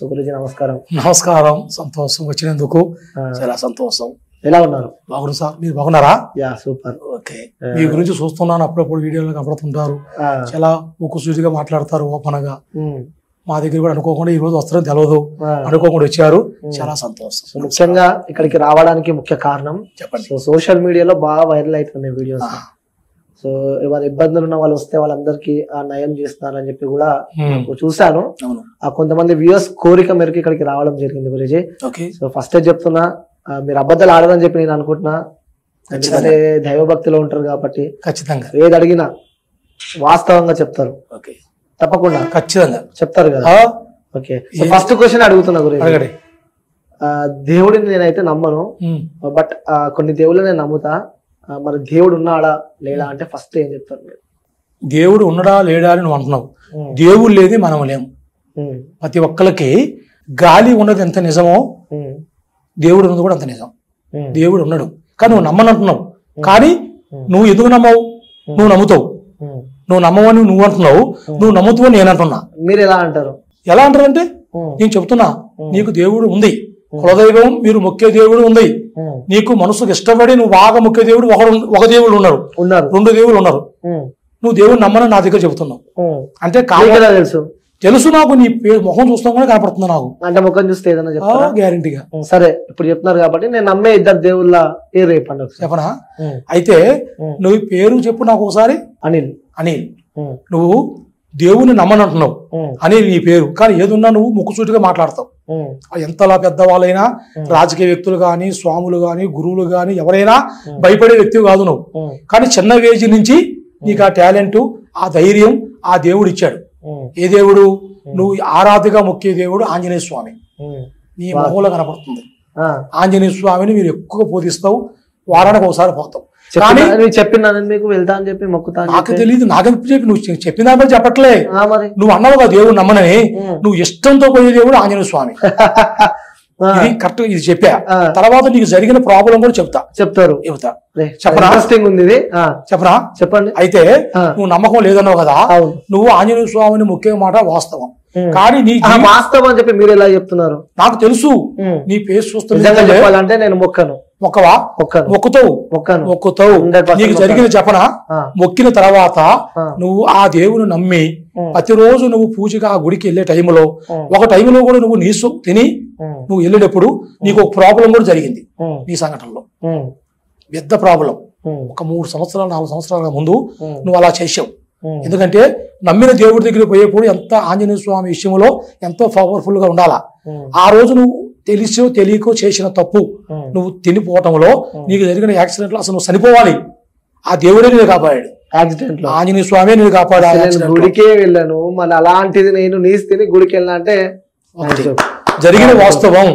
గురుజీ నమస్కారం. నమస్కారం. సంతోషం వచ్చినందుకు చాలా సంతోషం. ఎలా ఉన్నారు? బాగున్నారు సార్, మీరు బాగున్నారా? Yeah super. ఓకే, మీ గురించి చూస్తున్నాను, అప్పుడప్పుడు వీడియోలో కనపడుతుంటారు, చాలా ముక్కుసూటిగా మాట్లాడతారు, ఓపెన్ గా. మా దగ్గర కూడా అనుకోకుండా ఈ రోజు వస్తారని తెలియదు, అనుకోకుండా వచ్చారు, చాలా సంతోషం. ముఖ్యంగా ఇక్కడికి రావడానికి ముఖ్య కారణం చెప్పండి. సోషల్ మీడియాలో బాగా వైరల్ అవుతున్నాయి వీడియోస్. సో వాళ్ళ ఇబ్బందులు ఉన్న వాళ్ళు వస్తే వాళ్ళందరికీ ఆ నయం చేస్తున్నారని చెప్పి కూడా చూశాను. ఆ కొంతమంది వ్యూయర్స్ కోరిక మేరకు ఇక్కడికి రావడం జరిగింది గురుజీ. సో ఫస్ట్ చెప్తున్నా, మీరు అబద్ధాలు ఆడదని చెప్పి నేను అనుకుంటున్నా. ఎందుకంటే దైవభక్తిలో ఉంటారు కాబట్టి ఖచ్చితంగా ఏది అడిగినా వాస్తవంగా చెప్తారు. తప్పకుండా ఖచ్చితంగా చెప్తారు కదా. ఓకే, ఫస్ట్ క్వశ్చన్ అడుగుతున్నా గురుజీ. దేవుడిని నేనైతే నమ్మను, బట్ కొన్ని దేవుళ్ళు నేను నమ్ముతా. మరి దేవుడు ఉన్నాడా లేడా అంటే ఫస్ట్ ఏం చెప్తారు మీరు? దేవుడు ఉన్నాడా లేడా అని నువ్వు అంటున్నావు. దేవుడు లేని మనం లేము. ప్రతి ఒక్కరికి గాలి ఉన్నది ఎంత నిజమో దేవుడు ఉన్నది కూడా అంత నిజం. దేవుడు ఉన్నాడు కానీ నువ్వు నమ్మనంటున్నావు. కానీ నువ్వు ఎందుకు నమ్మవు? నువ్వు నమ్ముతావు. నువ్వు నమ్మవని నువ్వు అంటున్నావు, నువ్వు నమ్ముతావు నేను అంటున్నా. మీరు ఎలా అంటారు? ఎలా అంటారంటే నేను చెప్తున్నా, నీకు దేవుడు ఉంది, కులదైవం మీరు మొక్కే దేవుడు ఉంది. నీకు మనసుకు ఇష్టపడి నువ్వు బాగా మొక్కే దేవుడు ఒక దేవుడు ఉన్నారు, రెండు దేవుళ్ళు ఉన్నారు. నువ్వు దేవుడు నమ్మని నా దగ్గర చెబుతున్నావు అంటే తెలుసు తెలుసు నాకు. నీ ముఖం చూస్తాం కూడా కనపడుతుంది నాకు. అంటే ముఖం చూస్తే ఏదైనా చెప్తారా? గ్యారంటీగా. సరే, ఇప్పుడు చెప్తున్నారు కాబట్టి నేను నమ్మే ఇద్దరు దేవుళ్ళ పేరు రేపండి చెప్పనా? అయితే నువ్వు పేరు చెప్పు నాకు ఒకసారి. అనిల్. అనిల్, నువ్వు దేవుని నమ్మనంటున్నావు, అనిల్ నీ పేరు. కానీ ఏదున్నా నువ్వు ముక్కుసూటిగా మాట్లాడతావు. ఎంతలా పెద్దవాళ్ళైనా, రాజకీయ వ్యక్తులు గాని, స్వాములు గాని, గురువులు గాని, ఎవరైనా భయపడే వ్యక్తి కాదు నువ్వు. కానీ చిన్న ఏజ్ నుంచి నీకు ఆ టాలెంట్, ఆ ధైర్యం ఆ దేవుడు ఇచ్చాడు. ఏ దేవుడు? నువ్వు ఆరాధగా మొక్కే దేవుడు ఆంజనేయ స్వామి. నీ మొహంలో కనపడుతుంది. ఆంజనేయ స్వామిని మీరు ఎక్కువ పూజిస్తావు, వారానికి ఒకసారి పోతావు. కానీ చెప్పిన మీకు వెళ్తా అని చెప్పి మొక్కుతా. నాకు తెలియదు, నాకెందుకు చెప్పి నువ్వు చెప్పిన దాని చెప్పట్లే. నువ్వు అన్నావు కదా దేవుడు నమ్మనని. నువ్వు ఇష్టంతో పోయే దేవుడు ఆంజనేయ స్వామి. ఇది కరెక్ట్, ఇది చెప్పా. తర్వాత నీకు జరిగిన ప్రాబ్లం కూడా చెప్తారు. చెప్పరా? చెప్పరా? చెప్పండి. అయితే నువ్వు నమ్మకం లేదన్నావు కదా, నువ్వు ఆంజనేయ స్వామిని మొక్కే మాట వాస్తవం. కానీ నీ వాస్తవం అని చెప్పి మీరు ఎలా చెప్తున్నారు? నాకు తెలుసు. నీ పేరు చూస్తే చెప్పాలంటే నేను మొక్కను. మొక్కవా? మొక్కుతావు. నీకు జరిగిన చెప్పనా? మొక్కిన తర్వాత నువ్వు ఆ దేవుని నమ్మి ప్రతిరోజు నువ్వు పూజగా ఆ గుడికి వెళ్ళే టైంలో, ఒక టైంలో కూడా నువ్వు నీసు తిని నువ్వు వెళ్ళేటప్పుడు నీకు ఒక ప్రాబ్లం కూడా జరిగింది. నీ సంఘటనలో పెద్ద ప్రాబ్లం. ఒక 3 సంవత్సరాలు 4 సంవత్సరాల ముందు నువ్వు అలా చేసావు. ఎందుకంటే నమ్మిన దేవుడి దగ్గర పోయేప్పుడు ఎంత ఆంజనేయ స్వామి విషయంలో ఎంతో పవర్ఫుల్ గా ఉండాలా. ఆ రోజు నువ్వు తెలిసో తెలియకో చేసిన తప్పు నువ్వు తినిపోవటంలో నీకు జరిగిన యాక్సిడెంట్ లో అసలు నువ్వు చనిపోవాలి. ఆ దేవుడే నేను కాపాడాడు. యాక్సిడెంట్ లో ఆంజనేయ స్వామి నేను కాపాడాడు. గుడికే వెళ్ళాను, మళ్ళీ అలాంటిది నేను నీసు తిని గుడికి వెళ్ళినా అంటే జరిగిన వాస్తవం.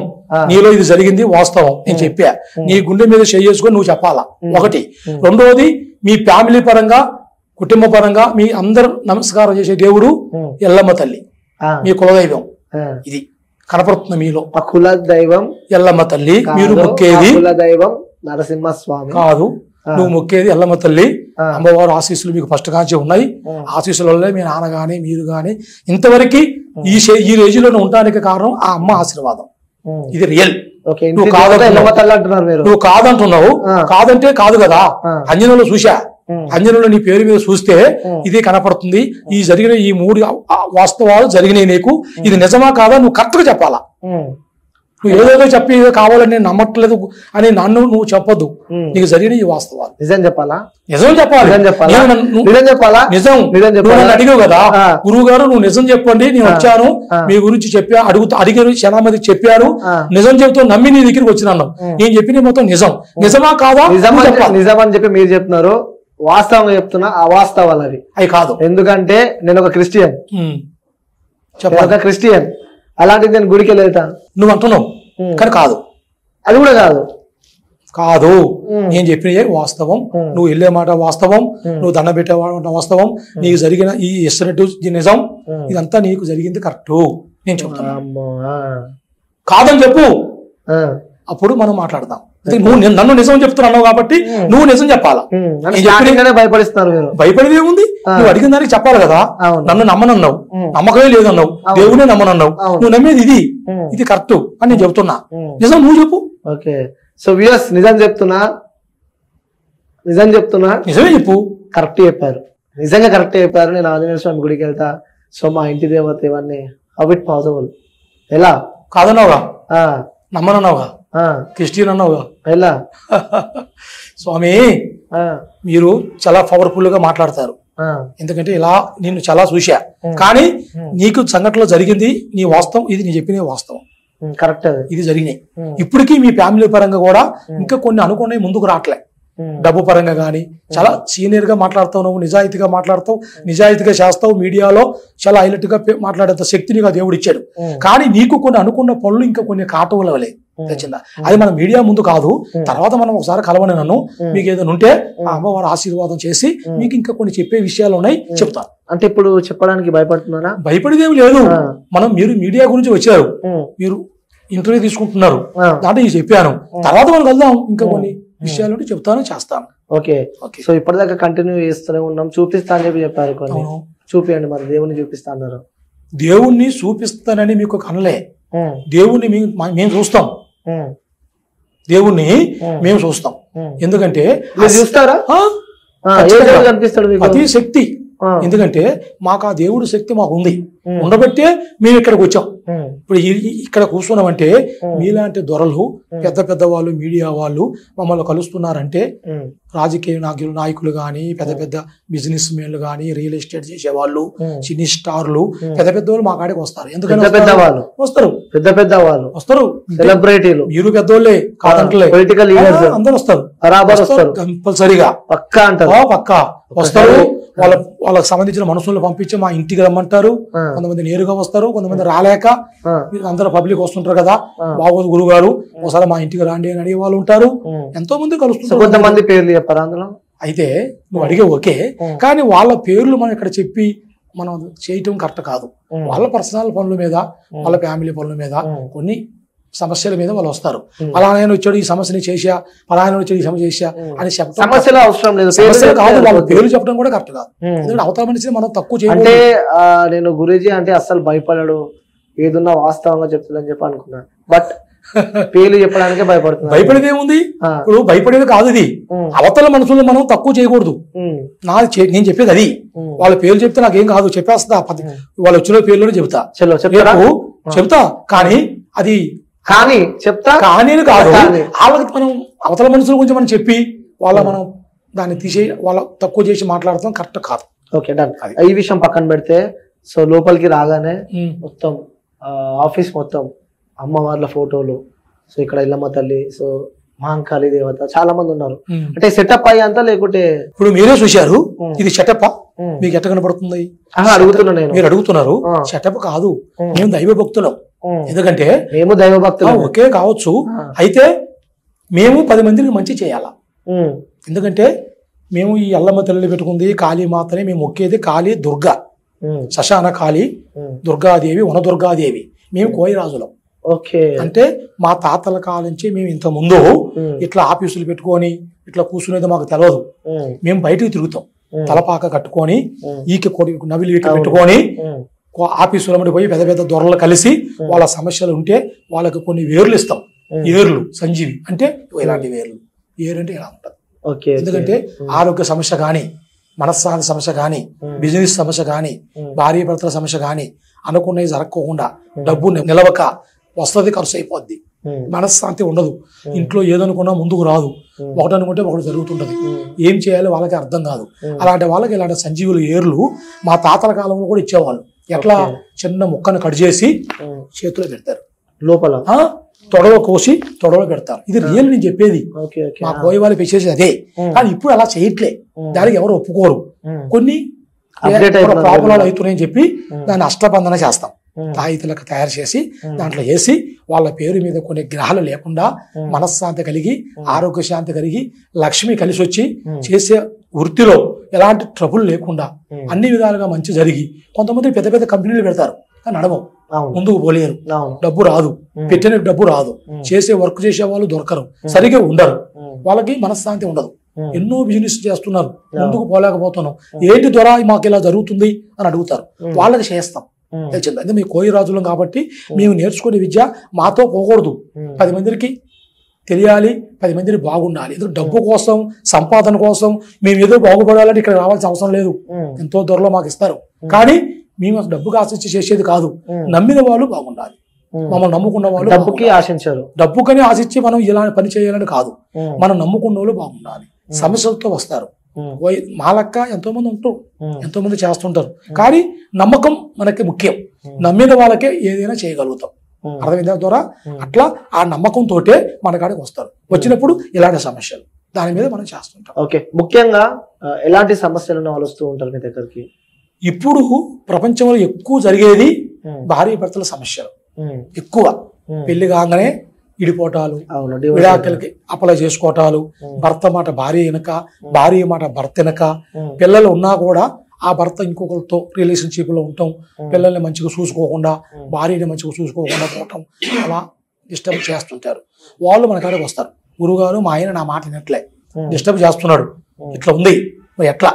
నీలో ఇది జరిగింది వాస్తవం. నేను చెప్పా, నీ గుండె మీద చేసుకొని నువ్వు చెప్పాలా. ఒకటి. రెండోది, మీ ఫ్యామిలీ పరంగా, కుటుంబ పరంగా మీ అందరు నమస్కారం చేసే దేవుడు ఎల్లమ్మ తల్లి, మీ కులదైవం. ఇది కనపడుతుంది మీలో. కుల దైవం ఎల్లమ్మ తల్లి. మీరు మొక్కేది కులదైవం నరసింహస్వామి కాదు, నువ్వు మొక్కేది ఎల్లమ్మ తల్లి. అమ్మవారు ఆశీస్సులు మీకు ఫస్ట్ కాంచి ఉన్నాయి. ఆశీస్సుల వల్లే మీ నాన్న గాని మీరు గాని ఇంతవరకు ఈ రేజీలోనే ఉండడానికి కారణం ఆ అమ్మ ఆశీర్వాదం. ఇది రియల్. నువ్వు కాదంటున్నావు. కాదంటే కాదు కదా. అంజనంలో చూసా, అంజనంలో నీ పేరు మీద చూస్తే ఇది కనపడుతుంది. ఈ జరిగిన ఈ 3 వాస్తవాలు జరిగినాయి నీకు. ఇది నిజమా కాదా నువ్వు కరెక్ట్ గా చెప్పాలా. నువ్వు ఏదేదో చెప్పి ఏదో కావాలని నేను నమ్మట్లేదు అని నన్ను నువ్వు చెప్పొద్దు. నీకు జరిగిన ఈ వాస్తవాలు నిజం చెప్పాలా. నిజం చెప్పాలి. నిజం. నువ్వు అడిగావు కదా, గురువు గారు నువ్వు నిజం చెప్పండి, నేను వచ్చాను మీ గురించి చెప్పా, అడిగారు చాలా మంది చెప్పారు, నిజం చెబుతూ నమ్మి నీ దగ్గరికి వచ్చినాను. నేను చెప్పిన మొత్తం నిజం. నిజమా కాదా? నిజం అని చెప్పి మీరు చెప్తున్నారు. వాస్తవంగా చెప్తున్నా అవాస్తవాలు అవి కాదు. ఎందుకంటే నేను ఒక క్రిస్టియన్, అలాంటిది నేను గుడికి వెళ్తాను నువ్వు అంటున్నావు. కానీ కాదు, అది కూడా కాదు. నేను చెప్పిన వాస్తవం. నువ్వు వెళ్ళే మాట వాస్తవం, నువ్వు దండ పెట్టే వాస్తవం, నీకు జరిగిన ఈ ఎస్టిమేట్ నిజం. ఇదంతా నీకు జరిగింది కరెక్ట్. నేను చెప్తాను. కాదని చెప్పు, అప్పుడు మనం మాట్లాడదాం. నువ్వు నన్ను నిజం చెప్తున్నావు కాబట్టి నువ్వు నిజం చెప్పాలా. భయపడిస్తున్నారు మీరు. భయపడేది ఏముంది, నువ్వు అడిగిన దానికి చెప్పాలి కదా. నన్ను నమ్మనన్నావు, నమ్మకమే లేదన్నావు, దేవునే నమ్మనన్నావు, నువ్వు నమ్మేది ఇది కరెక్ట్ అని నేను చెప్తున్నా. నిజం నువ్వు చెప్పు. ఓకే, సో వ్యూయర్స్ నిజం చెప్తున్నా నిజమే చెప్పు. కరెక్ట్ చెప్పారు, నిజంగా కరెక్ట్ చెప్పారు. నేను ఆంజనేయ స్వామి గుడికి వెళ్తా, సో మా ఇంటి దేవత ఇవన్నీ హౌ ఇట్ పాసిబుల్? ఎలా కాదన్నావుగా, నమ్మనన్నావుగా, క్రిస్టియన్ అన్నావుగా, ఎలా? స్వామి మీరు చాలా పవర్ఫుల్ గా మాట్లాడతారు, ఎందుకంటే ఇలా నేను చాలా చూసా. కానీ నీకు సంఘటనలో జరిగింది నీ వాస్తవం, ఇది నీ చెప్పిన వాస్తవం, కరెక్ట్, ఇది జరిగినాయి. ఇప్పటికీ మీ ఫ్యామిలీ పరంగా కూడా ఇంకా కొన్ని అనుకున్నాయి ముందుకు రావట్లే. డబ్బు పరంగా కానీ చాలా సీనియర్ గా మాట్లాడతావు, నువ్వు నిజాయితీగా మాట్లాడతావు, నిజాయితీగా చేస్తావు, మీడియాలో చాలా హైలైట్ గా మాట్లాడేంత శక్తి నీకు దేవుడు ఇచ్చాడు. కానీ నీకు కొన్ని అనుకున్న పనులు ఇంకా కొన్ని కాటవలవలే తెచ్చిందా. అది మన మీడియా ముందు కాదు, తర్వాత మనం ఒకసారి కలవని నన్ను, మీకు ఏదైనా ఉంటే ఆ అమ్మవారి ఆశీర్వాదం చేసి మీకు ఇంకా కొన్ని చెప్పే విషయాలు ఉన్నాయి, చెప్తాను. అంటే ఇప్పుడు చెప్పడానికి భయపడుతున్నారా? భయపడేదేమి లేదు. మీరు మీడియా గురించి వచ్చారు, మీరు ఇంటర్వ్యూ తీసుకుంటున్నారు, దాంట్లో ఇది చెప్పాను, తర్వాత మనం వెళ్దాం, ఇంకా కొన్ని విషయాలు చెప్తాను, చేస్తాను. ఓకే, సో ఇప్పటిదాకా కంటిన్యూ చేస్తూనే ఉన్నాం. చూపిస్తా అని చెప్పి చెప్పారు, కొన్ని చూపియండి. మరి దేవుణ్ణి చూపిస్తా అన్నారు. దేవుణ్ణి చూపిస్తానని మీకు కనలే, దేవుణ్ణి మేము చూస్తాం, దేవుణ్ణి మేము చూస్తాం. ఎందుకంటే చూస్తారా? కనిపిస్తాడు అతి శక్తి. ఎందుకంటే మాకు ఆ దేవుడు శక్తి మాకు ఉంది, ఉండబట్టే మేము ఇక్కడికి వచ్చాం. ఇప్పుడు ఇక్కడ కూర్చున్నామంటే మీలాంటి దొరలు, పెద్ద పెద్ద వాళ్ళు, మీడియా వాళ్ళు మమ్మల్ని కలుస్తున్నారంటే రాజకీయ నాయకులు గాని, పెద్ద పెద్ద బిజినెస్ మెన్లు గాని, రియల్ ఎస్టేట్ చేసే వాళ్ళు, సినీ స్టార్లు, పెద్ద పెద్ద వాళ్ళు మా కాడికి వస్తారు. ఎందుకంటే వస్తారు, పెద్ద పెద్ద వాళ్ళు వస్తారు, సెలబ్రిటీలు, మీరు పెద్దోళ్ళే కాదంటలే, పొలిటికల్ లీడర్స్ అందరూ వస్తారు, కంపల్సరీగా పక్కా అంటారు, పక్కా వస్తారు. వాళ్ళకి సంబంధించిన మనుషులను పంపించి మా ఇంటికి రమ్మంటారు. కొంతమంది నేరుగా వస్తారు, కొంతమంది రాలేక అందరూ పబ్లిక్ వస్తుంటారు కదా, బాగోదు గురువు గారు ఒకసారి మా ఇంటికి రాండి అని అడిగే వాళ్ళు ఉంటారు. ఎంతో మంది కలుస్తారు. కొంతమంది పేర్లు చెప్పారు అందులో. అయితే నువ్వు అడిగే ఓకే, కానీ వాళ్ళ పేర్లు మనం ఇక్కడ చెప్పి మనం చేయటం కరెక్ట్ కాదు. వాళ్ళ పర్సనల్ పనుల మీద, వాళ్ళ ఫ్యామిలీ పనుల మీద, కొన్ని సమస్యల మీద వాళ్ళు వస్తారు. అలా ఆయన వచ్చాడు, ఈ సమస్యని చేసా, పలానా వచ్చాడు, ఈ సమస్య చేసా అని చెప్పడం సమస్యలు అవసరం లేదు, సమస్యలు కాదు, వాళ్ళ పేర్లు చెప్పడం కూడా కరెక్ట్ కాదు. ఎందుకంటే అవతల మనిషిని మనం తక్కువ చేయాలి. అంటే నేను గురూజీ అంటే అస్సలు భయపడడు, ఏదున్నా వాస్తవంగా చెప్తుందని చెప్పి అనుకున్నాను. బట్ పేర్లు చెప్పడానికే భయపడుతుంది. భయపడేది ఏముంది, ఇప్పుడు భయపడేది కాదు, ఇది అవతల మనుషులను మనం తక్కువ చేయకూడదు. నేను చెప్పేది అది. వాళ్ళ పేర్లు చెప్తే నాకేం కాదు, చెప్పేస్తా, వాళ్ళు వచ్చిన పేర్లోనే చెప్తా, చెప్తా. కానీ అది కానీ చెప్తా కానీ కాదు, వాళ్ళకి మనం అవతల మనుషుల గురించి మనం చెప్పి మనం దాన్ని తీసే వాళ్ళ తక్కువ చేసి మాట్లాడతాం కరెక్ట్ కాదు. Okay, done. ఈ విషయం పక్కన పెడితే, సో లోపలికి రాగానే మొత్తం ఆఫీస్ మొత్తం అమ్మవార్ల ఫోటోలు, సో ఇక్కడ ఇల్లమ్మ తల్లి, సో మహంకాళి దేవత, చాలా మంది ఉన్నారు. అంటే సెటప్ అయ్యంతా లేకుంటే ఇప్పుడు మీరే చూశారు, ఇది సెటప్ మీకు ఎట్ట కనపడుతుంది అడుగుతున్నా నేను. మీరు అడుగుతున్నారు, సెటప్ కాదు, మేము దైవ భక్తులం. ఎందుకంటే మేము దైవ భక్తులు ఓకే కావచ్చు, అయితే మేము 10 మందికి మంచి చేయాలా. ఎందుకంటే మేము ఈ అల్లమ్మ తల్లి పెట్టుకుంది కాళీమాతని మేము మొక్కేది, కాళీ దుర్గా, శశాన కాళీ, దుర్గాదేవి, వనదుర్గాదేవి. మేము కోయిరాజులం. ఓకే, అంటే మా తాతల కాలం నుంచి మేము ఇంత ముందు ఇట్లా ఆఫీసులు పెట్టుకొని ఇట్లా కూర్చునేది మాకు తెలియదు. మేము బయటకు తిరుగుతాం, తలపాక కట్టుకొని, ఈక నవిలి ఈక పెట్టుకొని ఆఫీసులో పోయి పెద్ద పెద్ద దొరలు కలిసి వాళ్ళ సమస్యలు ఉంటే వాళ్ళకి కొన్ని వేర్లు ఇస్తాం. ఏర్లు సంజీవి అంటే ఇలాంటి వేర్లు. ఏరు అంటే ఇలా ఉంటుంది. ఎందుకంటే ఆరోగ్య సమస్య కానీ, మనశ్శాంతి సమస్య కానీ, బిజినెస్ సమస్య కానీ, భార్య భర్తల సమస్య కానీ, అనుకున్నవి జరగకుండా, డబ్బు నిలవక వస్తుంది, ఖర్చు అయిపోద్ది, మనశ్శాంతి ఉండదు, ఇంట్లో ఏదనుకున్నా ముందుకు రాదు, ఒకటి అనుకుంటే ఒకటి జరుగుతుంటది, ఏం చేయాలో వాళ్ళకి అర్థం కాదు. అలాంటి వాళ్ళకి ఇలాంటి సంజీవులు ఏర్లు మా తాతల కాలంలో కూడా ఇచ్చేవాళ్ళు. ఎట్లా చిన్న ముక్కను కట్ చేసి చేతిలో పెడతారు, లోపల తొడలో కోసి తొడలో పెడతారు. ఇది రియల్ నేను చెప్పేది, మా కోయి వాళ్ళు పెంచేసి అదే. కానీ ఇప్పుడు అలా చేయట్లే, దానికి ఎవరు ఒప్పుకోరు. కొన్ని ప్రాబ్లాలు అవుతున్నాయని చెప్పి దాన్ని అష్టబంధన చేస్తాం, తాయితులకు తయారు చేసి దాంట్లో వేసి వాళ్ళ పేరు మీద కొన్ని గ్రహాలు లేకుండా మనశ్శాంతి కలిగి, ఆరోగ్య శాంతి కలిగి, లక్ష్మి కలిసి వచ్చి చేసే వృత్తిలో ఎలాంటి ట్రబుల్ లేకుండా అన్ని విధాలుగా మంచి జరిగి, కొంతమంది పెద్ద పెద్ద కంపెనీలు పెడతారు, నడవవు, అవును ముందుకు పోలేరు, అవును డబ్బు రాదు, పెట్టిన డబ్బు రాదు, చేసే వర్క్ చేసే వాళ్ళు దొరకరు, సరిగ్గా ఉండరు, వాళ్ళకి మనశ్శాంతి ఉండదు. ఎన్నో బిజినెస్ చేస్తున్నారు, ముందుకు పోలేకపోతున్నాం, ఏంటి ద్వారా మాకు ఇలా జరుగుతుంది అని అడుగుతారు. వాళ్ళకి చేస్తాం, తెలిసింది. అంటే మేము కోయి రాజులం కాబట్టి మేము నేర్చుకునే విద్య మాతో పోకూడదు, 10 మందికి తెలియాలి, 10 మందిని బాగుండాలి. ఎందుకంటే డబ్బు కోసం, సంపాదన కోసం మేము ఏదో బాగుపడాలంటే ఇక్కడ రావాల్సిన అవసరం లేదు, ఎంతో త్వరలో మాకు ఇస్తారు. కానీ మేము డబ్బుకి ఆశించి చేసేది కాదు, నమ్మిన వాళ్ళు బాగుండాలి, మమ్మల్ని నమ్ముకున్న వాళ్ళు డబ్బుకి ఆశించారు, డబ్బుకని ఆశించి మనం ఇలా పని చేయాలని కాదు, మనం నమ్ముకున్న వాళ్ళు బాగుండాలి. సమస్యలతో వస్తారు, మా లెక్క ఎంతో మంది ఉంటారు, ఎంతో మంది చేస్తుంటారు, కానీ నమ్మకం మనకి ముఖ్యం. నమ్మిన వాళ్ళకే ఏదైనా చేయగలుగుతాం, అర్థమైందా ద్వారా. అట్లా ఆ నమ్మకంతో మన కాడికి వస్తారు, వచ్చినప్పుడు ఇలాంటి సమస్యలు దాని మీద మనం చేస్తుంటాం. ఓకే, ముఖ్యంగా ఎలాంటి సమస్యలు ఉన్న వాళ్ళు వస్తూ ఉంటారు మీ దగ్గరికి? ఇప్పుడు ప్రపంచంలో ఎక్కువ జరిగేది భార్య భర్తల సమస్యలు ఎక్కువ. పెళ్లి కాగానే ఇడిపోటాలు, విడాకులకి అప్లై చేసుకోవటాలు, భర్త మాట భార్య వెనక, భార్య మాట భర్త వెనక, పిల్లలు ఉన్నా కూడా ఆ భర్త ఇంకొకరితో రిలేషన్షిప్ లో ఉంటాం, పిల్లల్ని మంచిగా చూసుకోకుండా, భార్యని మంచిగా చూసుకోకుండా పోవటం, అలా డిస్టర్బ్ చేస్తుంటారు. వాళ్ళు మన కాడికి వస్తారు, గురుగారు మా ఆయన నా మాట వినట్లే, డిస్టర్బ్ చేస్తున్నాడు, ఇట్లా ఉంది, మరి ఎట్లా?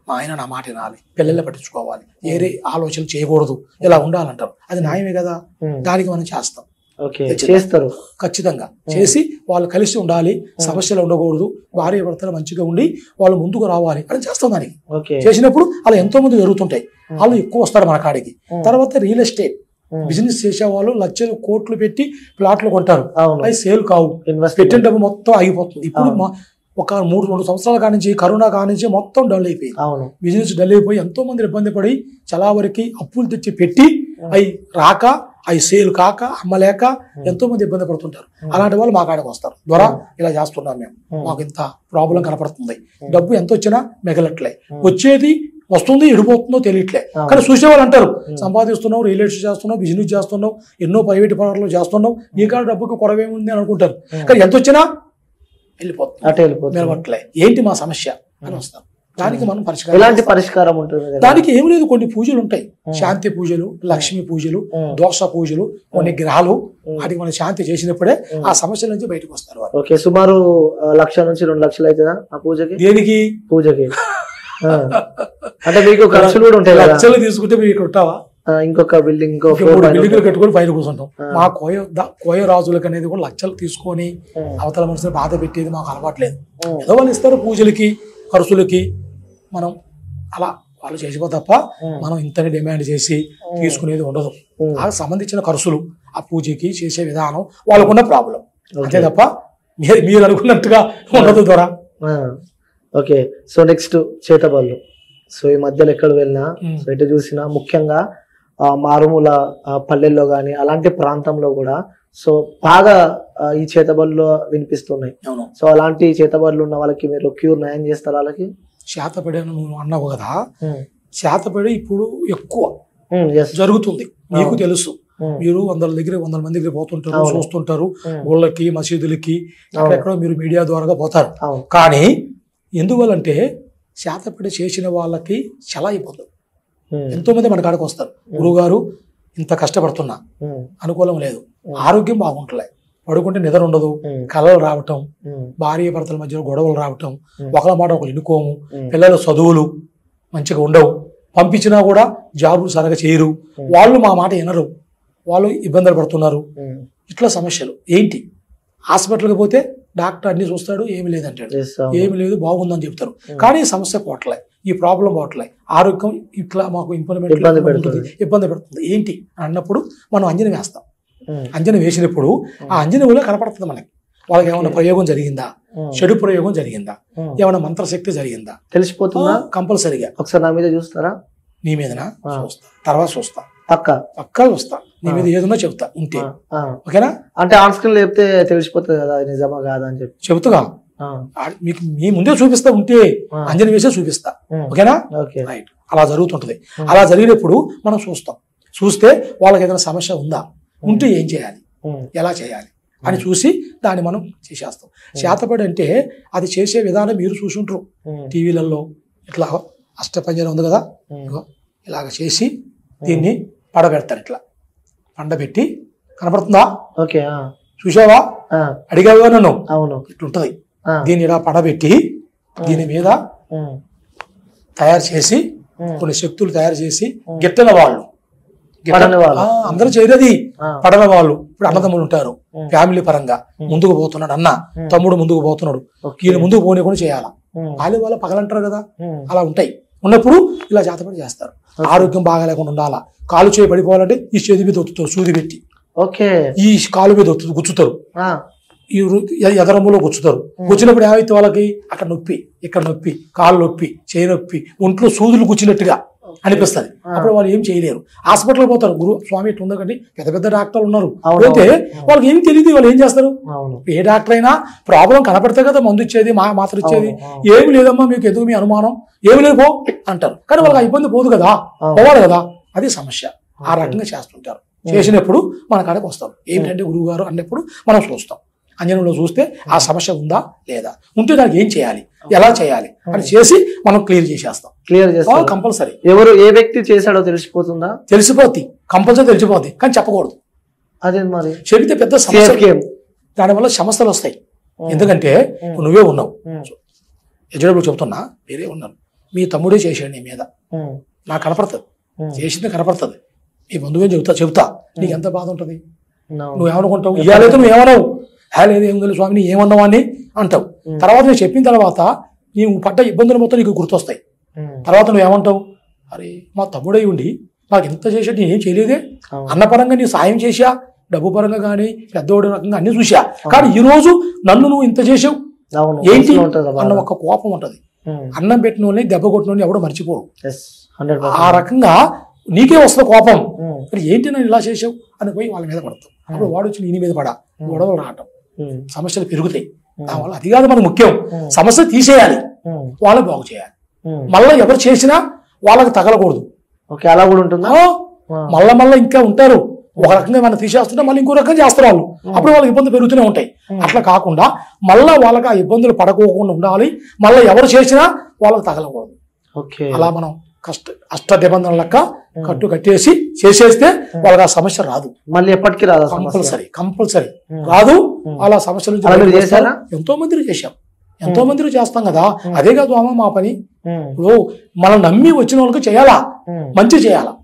మా ఆయన నా మాట వినాలి, పిల్లల్ని పట్టించుకోవాలి, వేరే ఆలోచనలు చేయకూడదు, ఇలా ఉండాలంటారు. అది న్యాయమే కదా, దానికి మనం చేస్తాం, చేస్తారు ఖచ్చితంగా. చేసి వాళ్ళు కలిసి ఉండాలి, సమస్యలు ఉండకూడదు, భార్య భర్తలు మంచిగా ఉండి వాళ్ళు ముందుకు రావాలి అని చేస్తాం. దానికి చేసినప్పుడు అలా ఎంతో మంది జరుగుతుంటాయి, వాళ్ళు ఎక్కువ వస్తారు మన కాడికి. తర్వాత రియల్ ఎస్టేట్ బిజినెస్ చేసే వాళ్ళు లక్షలు కోట్లు పెట్టి ప్లాట్లు కొంటారు, అవి సేల్ కావు, పెట్టిన డబ్బు మొత్తం ఆగిపోతుంది. ఇప్పుడు ఒక 3 సంవత్సరాల కానించి, కరోనా కానించి మొత్తం డల్ అయిపోయింది, బిజినెస్ డల్ అయిపోయి ఎంతో మంది ఇబ్బంది పడి చాలా వరకు అప్పులు తెచ్చి పెట్టి అవి రాక, అవి సేల్ కాక, అమ్మలేక ఎంతో మంది ఇబ్బంది పడుతుంటారు. అలాంటి వాళ్ళు మా కాడికి వస్తారు, ద్వారా ఇలా చేస్తున్నాం మేము, మాకు ఇంత ప్రాబ్లం కనపడుతుంది, డబ్బు ఎంత వచ్చినా మిగలట్లే, వచ్చేది వస్తుంది, ఎడిపోతుందో తెలియట్లే. కానీ చూసే వాళ్ళు అంటారు, సంపాదిస్తున్నావు, రియల్ ఎస్టేట్ చేస్తున్నావు, బిజినెస్ చేస్తున్నావు, ఎన్నో ప్రైవేట్ పనులు చేస్తున్నావు, నీ కాడ డబ్బుకి కొరవేముంది అని అనుకుంటారు. కానీ ఎంత వచ్చినా వెళ్ళిపోతుంది, ఏంటి మా సమస్య అని వస్తారు. దానికి మనం పరిష్కారం ఉంటుంది. దానికి ఏమి లేదు, కొన్ని పూజలు ఉంటాయి, శాంతి పూజలు, లక్ష్మీ పూజలు, దోష పూజలు, కొన్ని గ్రహాలు, వాటికి మనం శాంతి చేసినప్పుడే ఆ సమస్యల నుంచి బయటకు వస్తారు. ఓకే, సుమారు 1,00,000 నుంచి 2 లక్షలు అవుతుందా ఆ పూజకి? దేనికి? పూజకి అంటే మీకు ఖర్చులు కూడా ఉంటాయి, లక్షలు తీసుకుంటే మీరు ఇక్కడ ఉంటావా? ఇంకొక బిల్డింగ్, 3 బిల్డింగ్లు కట్టుకొని పైన కూర్చుంటాం. మా కోయ రాజులకు అనేది కూడా లక్షలు తీసుకొని అవతల మనుషులు బాధ పెట్టేది మాకు అలవాట్లేదు. ఏదో వాళ్ళు ఇస్తారు పూజలకి, ఖర్చులకి, మనం అలా వాళ్ళు చేసిపో తప్ప మనం ఇంతని డిమాండ్ చేసి తీసుకునేది ఉండదు. ఆ సంబంధించిన ఖర్చులు, ఆ పూజకి చేసే విధానం వాళ్ళకున్న ప్రాబ్లం, అంతే తప్ప మీరు అనుకున్నట్టుగా ఉండదు ద్వారా. ఓకే, సో నెక్స్ట్ చేతబళ్ళు. సో ఈ మధ్యలో ఎక్కడ వెళ్ళినా, సో ఎటు చూసినా, ముఖ్యంగా మారుమూల పల్లెల్లో కానీ అలాంటి ప్రాంతంలో కూడా సో బాగా ఈ చేతబళ్ళు వినిపిస్తున్నాయి. సో అలాంటి చేతబళ్ళు ఉన్న వాళ్ళకి మీరు క్యూర్ న్యాయం చేస్తారు? వాళ్ళకి చేతపడి నువ్వు అన్నావు కదా, చేతపడి ఇప్పుడు ఎక్కువ జరుగుతుంది, మీకు తెలుసు. మీరు 100 మంది దగ్గర పోతుంటారు, చూస్తుంటారు, గుళ్ళకి, మసీదులకి, ఎక్కడెక్కడో మీరు మీడియా ద్వారా పోతారు. కానీ ఎందువల్లంటే చేతపడి చేసిన వాళ్ళకి చాలా ఇబ్బందులు. ఎంతో మంది మన కాడికి వస్తారు, గురువుగారు ఇంత కష్టపడుతున్నా, అనుకూలం లేదు, ఆరోగ్యం బాగుంటలే, పడుకుంటే నిద్ర ఉండదు, కళలు రావటం, భార్య భర్తల మధ్యలో గొడవలు రావటం, ఒకళ్ళ మాట ఒకరు ఎన్నుకోము, పిల్లల చదువులు మంచిగా ఉండవు, పంపించినా కూడా జాబులు సరిగా చేయరు, వాళ్ళు మా మాట వినరు, వాళ్ళు ఇబ్బందులు పడుతున్నారు. ఇట్లా సమస్యలు ఏంటి? హాస్పిటల్కి పోతే డాక్టర్ అన్ని చూస్తాడు, ఏమి లేదంటాడు, ఏమి లేదు బాగుందని చెప్తారు. కానీ సమస్య పోవట్లే, ఈ ప్రాబ్లం పోవట్లే, ఆరోగ్యం ఇట్లా మాకు ఇబ్బంది పెడుతుంది ఏంటి అన్నప్పుడు మనం అంజన వేస్తాం. అంజన వేసినప్పుడు ఆ అంజన వల్ల కనపడుతుంది మనకి, వాళ్ళకి ఏమైనా ప్రయోగం జరిగిందా, చెడు ప్రయోగం జరిగిందా, ఏమైనా మంత్రశక్తి జరిగిందా తెలిసిపోతుందా. కంపల్సరిగా ఒకసారి నా మీద చూస్తారా? నీ మీదనా చూస్తా, తర్వాత చూస్తా, పక్కా చూస్తా, నీ మీద ఏదన్నా చెప్తా ఉంటే, ఓకేనా? అంటే ఆన్ స్క్రీన్ లేపితే తెలిసిపోతుంది కదా నిజమా కాదా అని చెబుతుగా, మీకు మీ ముందే చూపిస్తా, ఉంటే అంజన వేసే చూపిస్తా, ఓకేనా? రైట్, అలా జరుగుతుంటది. అలా జరిగినప్పుడు మనం చూస్తాం, చూస్తే వాళ్ళకి ఏదైనా సమస్య ఉందా, ఉంటే ఏం చేయాలి, ఎలా చేయాలి అని చూసి దాన్ని మనం చేసేస్తాం. చేతపడి అంటే అది చేసే విధానం మీరు చూసుంటారు టీవీలలో, ఇట్లా అష్టపంజరం ఉంది కదా, ఇలాగ చేసి దీన్ని పడబెడతారు ఇట్లా పండబెట్టి కనపడుతుందా ఓకే చూసావా అడిగావా నన్ను అవును ఇట్లుంటది దీన్ని ఇలా పడబెట్టి దీని మీద తయారు చేసి కొన్ని శక్తులు తయారు చేసి గిట్టన వాళ్ళు అందరూ చేయలేదు పడన వాళ్ళు ఇప్పుడు అన్నదమ్ములు ఉంటారు ఫ్యామిలీ పరంగా ముందుకు పోతున్నాడు అన్న తమ్ముడు ముందుకు పోతున్నాడు ఈయన ముందుకు పోనీకుండా చేయాలా వాళ్ళ పగలంటారు కదా అలా ఉంటాయి ఉన్నప్పుడు ఇలా జాతపడి చేస్తారు ఆరోగ్యం బాగా లేకుండా ఉండాలా కాలు చేయి పడిపోవాలంటే ఈ చేతి మీద ఒత్తుతారు సూది పెట్టి ఈ కాలు మీద గుచ్చుతారు ఈ ఎదరములో గుచ్చుతారు గుచ్చినప్పుడు ఏమైతే వాళ్ళకి అక్కడ నొప్పి ఇక్కడ నొప్పి కాళ్ళు నొప్పి చేయి నొప్పి ఒంట్లో సూదులు గుచ్చినట్టుగా అనిపిస్తుంది అప్పుడు వాళ్ళు ఏం చేయలేరు హాస్పిటల్ పోతారు గురు స్వామి ఇట్లా ఉందండి పెద్ద పెద్ద డాక్టర్లు ఉన్నారు పోతే వాళ్ళకి ఏం తెలియదు వాళ్ళు ఏం చేస్తారు ఏ డాక్టర్ అయినా ప్రాబ్లం కనపడితే కదా మందు ఇచ్చేది మాత్ర ఇచ్చేది ఏమి లేదమ్మా మీకు ఎందుకు మీ అనుమానం ఏమి లేదు పో అంటారు కానీ వాళ్ళకి ఆ ఇబ్బంది పోదు కదా పోవాలి కదా అది సమస్య ఆ రకంగా చేస్తుంటారు చేసినప్పుడు మన కాడకి వస్తాం ఏంటంటే గురువు గారు అన్నప్పుడు మనం చూస్తాం అంజనంలో చూస్తే ఆ సమస్య ఉందా లేదా ఉంటే దానికి ఏం చేయాలి ఎలా చేయాలి అని చేసి మనం క్లియర్ చేసేస్తాం క్లియర్ చేస్తాం కంపల్సరీ ఎవరు ఏ వ్యక్తి చేశాడో తెలిసిపోతుందా తెలిసిపోద్ది కంపల్సరీ తెలిసిపోద్ది కానీ చెప్పకూడదు అదే మరి చెబితే పెద్ద సమస్య దానివల్ల సమస్యలు వస్తాయి ఎందుకంటే నువ్వే ఉన్నావు ఎజడబుల్ చెబుతున్నా వేరే ఉన్నాను మీ తమ్ముడే చేశాడు నీ మీద నాకు కనపడుతుంది చేసింది కనపడుతుంది మీ బంధువు చెబుతా నీకు ఎంత బాధ ఉంటుంది నువ్వేమనుకుంటావు ఇవాళైతే నువ్వేమన్నావు లేదు ఏం తెలుసు స్వామిని ఏమన్నావు అని అంటావు తర్వాత నేను చెప్పిన తర్వాత నీవు పడ్డ ఇబ్బందులు మొత్తం నీకు గుర్తొస్తాయి తర్వాత నువ్వేమంటావు అరే మా తమ్ముడై ఉండి నాకు ఎంత చేసాడు నేను ఏం చేయలేదే అన్నపరంగా నీ సాయం చేశా డబ్బు పరంగా కానీ పెద్దోడి రకంగా అన్ని చూసా కానీ ఈ రోజు నన్ను నువ్వు ఇంత చేసావు ఏంటి అన్న ఒక కోపం ఉంటది అన్నం పెట్టిన వాళ్ళని దెబ్బ కొట్టిన వాళ్ళని ఎవడో మర్చిపోరు ఆ రకంగా నీకే వస్తుంది కోపం ఏంటి నన్ను ఇలా చేసావు అని పోయి వాళ్ళ మీద పడతావు అప్పుడు వాడు వచ్చి నీ మీద పడా గొడవలు రావటం సమస్యలు పెరుగుతాయి దానివల్ల అది కాదు మనకు ముఖ్యం సమస్య తీసేయాలి వాళ్ళకి బాగు చేయాలి మళ్ళీ ఎవరు చేసినా వాళ్ళకి తగలకూడదు అలా కూడా ఉంటుందా మళ్ళా ఇంకా ఉంటారు ఒక రకంగా మనం తీసేస్తుంటే మళ్ళీ ఇంకో రకంగా చేస్తారు వాళ్ళు అప్పుడు వాళ్ళకి ఇబ్బంది పెరుగుతూనే ఉంటాయి అట్లా కాకుండా మళ్ళా వాళ్ళకి ఆ ఇబ్బందులు పడకోకుండా ఉండాలి మళ్ళీ ఎవరు చేసినా వాళ్ళకి తగలకూడదు అలా మనం అష్ట నిబంధనల లెక్క కట్టు కట్టేసి చేసేస్తే వాళ్ళకి ఆ సమస్య రాదు మళ్ళీ ఎప్పటికీ రాదు కంపల్సరీ రాదు అలా సమస్యలు ఎంతో మంది చేశాం ఎంతో మంది చేస్తాం కదా అదే కాదు అమ్మ మా పని ఇప్పుడు మనం నమ్మి వచ్చిన వాళ్ళకి చేయాలా మంచి చేయాలా